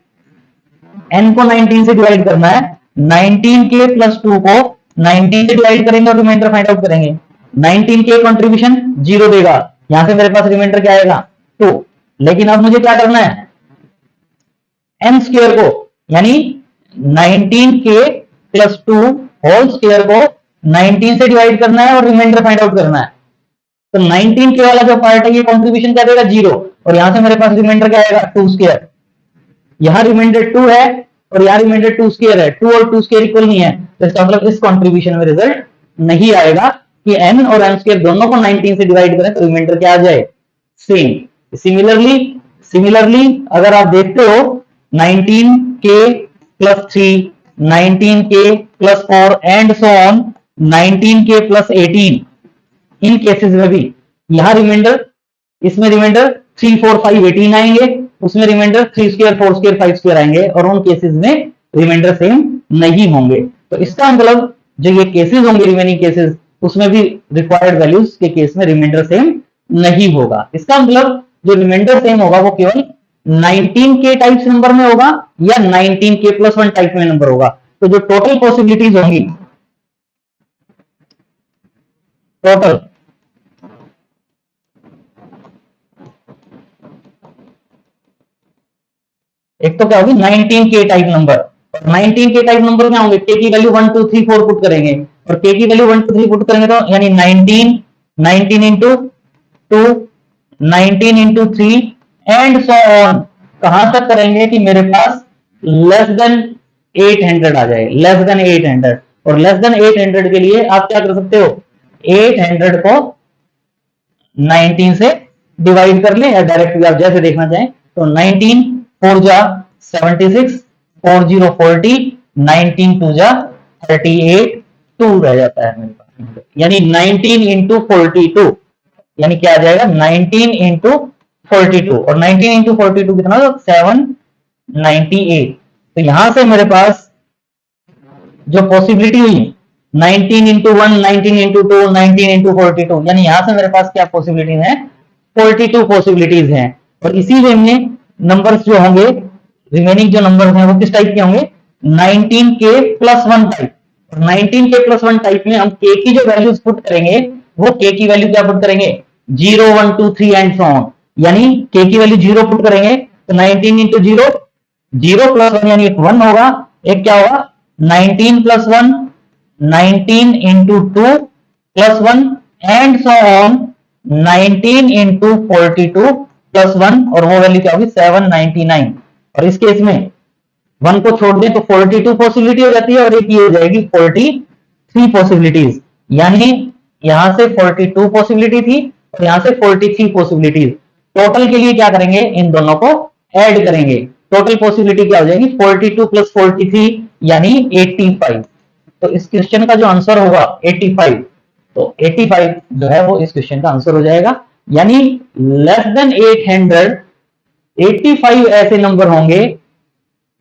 19 से डिवाइड करना है, 19k+2 को 19 से डिवाइड करेंगे और रिमाइंडर फाइंड आउट करेंगे। 19k कंट्रीब्यूशन 0 देगा, यहां से मेरे पास रिमाइंडर क्या आएगा 2, लेकिन अब मुझे क्या करना है n स्क्वायर को, यानी 19k+2 होल स्क्वायर को 19 से डिवाइड करना है और रिमाइंडर फाइंड आउट करना है। तो 19k वाला जो पार्ट है ये कंट्रीब्यूशन क्या देगा 0, और यहां से मेरे पास रिमाइंडर क्या आएगा 2 स्क्वायर, यहां रिमाइंडर 2 है और यहां रिमाइंडर 2 स्क्वायर है, 2 और 2 स्क्वायर इक्वल नहीं है, तो इसका मतलब इस कंट्रीब्यूशन में रिजल्ट नहीं आएगा कि n और n स्क्वायर दोनों को 19 से डिवाइड करें तो रिमाइंडर क्या आ जाए सेम। सिमिलरली अगर आप देखते हो 19k+3, 19k+4 and so on 19k+18, in cases में भी यहां रिमाइंडर, इसमें रिमाइंडर 3 4 5 18 आएंगे, उसमें रिमाइंडर 3 स्क्वायर 4 स्क्वायर 5 स्क्वायर आएंगे, और उन केसेस में रिमाइंडर सेम नहीं होंगे। तो इसका मतलब जो ये केसेस होंगे रिमेनिंग केसेस, उसमें भी रिक्वायर्ड वैल्यूज के केस में रिमाइंडर सेम नहीं होगा। इसका मतलब जो रिमाइंडर सेम होगा वो केवल 19k टाइप्स नंबर में होगा या 19k+1 टाइप में नंबर होगा। तो जो टोटल पॉसिबिलिटीज होंगी, टोटल एक तो क्या होगी 19k टाइप नंबर, और 19k टाइप नंबर क्या होंगे, k की वैल्यू 1 2 3 4 पुट करेंगे, और k की वैल्यू 1 2 3 पुट करेंगे तो यानी 19 into 2, 19 into 3 and so on, कहां तक करेंगे कि मेरे पास लेस देन 800 आ जाए, लेस देन 800, और लेस देन 800 के लिए आप क्या कर सकते हो 800 को 19 से डिवाइड कर ले, या डायरेक्ट आप जैसे देखना चाहें तो 19 4 जा 76, 4 0 40, 19 2 जा 38, 2 रह जाता है मेरे पास, यानी 19 इंटू 42, यानी क्या आ जाएगा 19 इंटू 42, और 19 इंटू 42 कितना 798। तो यहां से मेरे पास जो पॉसिबिलिटी हुई 19 इंटू 1, 19 इंटू 2, 19 इंटू 42, यानी यहां से मेरे पास क्या पॉसिबिलिटीज है 42 पॉसिबिलिटीज हैं। और इसी वे में नंबर्स जो होंगे, रिमेनिंग जो नंबर्स हैं वो किस टाइप के होंगे 19k+1 टाइप, और 19k+1 टाइप में हम k की जो वैल्यूज पुट करेंगे वो k की वैल्यू क्या पुट करेंगे 0 1 2 3 एंड सो ऑन, यानी k की वैल्यू 0 पुट करेंगे तो 19 इंटू 0 0+1 यानी 1 होगा, एक क्या होगा 19+1, 19 into 2+1 and so on 19 into 42+1, और वो वैल्यू क्या होगी 799। और इस केस में 1 को छोड़ दें तो 42 पॉसिबिलिटी हो जाती है, और एक ये हो जाएगी 43 पॉसिबिलिटीज, यानी यहां से 42 पॉसिबिलिटी थी और यहां से 43 पॉसिबिलिटीज, टोटल के लिए क्या करेंगे इन दोनों को ऐड करेंगे, टोटल पॉसिबिलिटी क्या हो जाएगी 42 + 43 यानी 85। तो इस क्वेश्चन का जो आंसर होगा 85, तो 85 जो है वो इस क्वेश्चन का आंसर हो जाएगा, यानी लेस देन 800 85 ऐसे नंबर होंगे,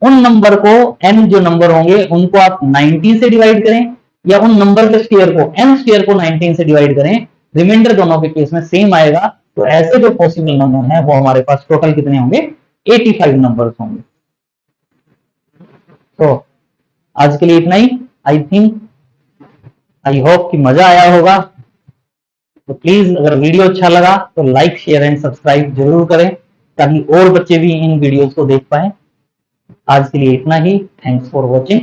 उन नंबर को n जो नंबर होंगे उनको आप 19 से डिवाइड करें, या उन नंबर के स्क्वायर को n स्क्वायर को 19 से डिवाइड करें, रिमाइंडर दोनों के केस में सेम आएगा। तो ऐसे जो पॉसिबल नंबर हैं वो हमारे पास टोटल कितने होंगे 85 नंबर्स होंगे। तो आज के लिए इतना ही, आई होप कि मजा आया होगा। तो प्लीज अगर वीडियो अच्छा लगा तो लाइक शेयर एंड सब्सक्राइब जरूर करें ताकि और बच्चे भी इन वीडियोस को देख पाए। आज के लिए इतना ही, थैंक्स फॉर वॉचिंग।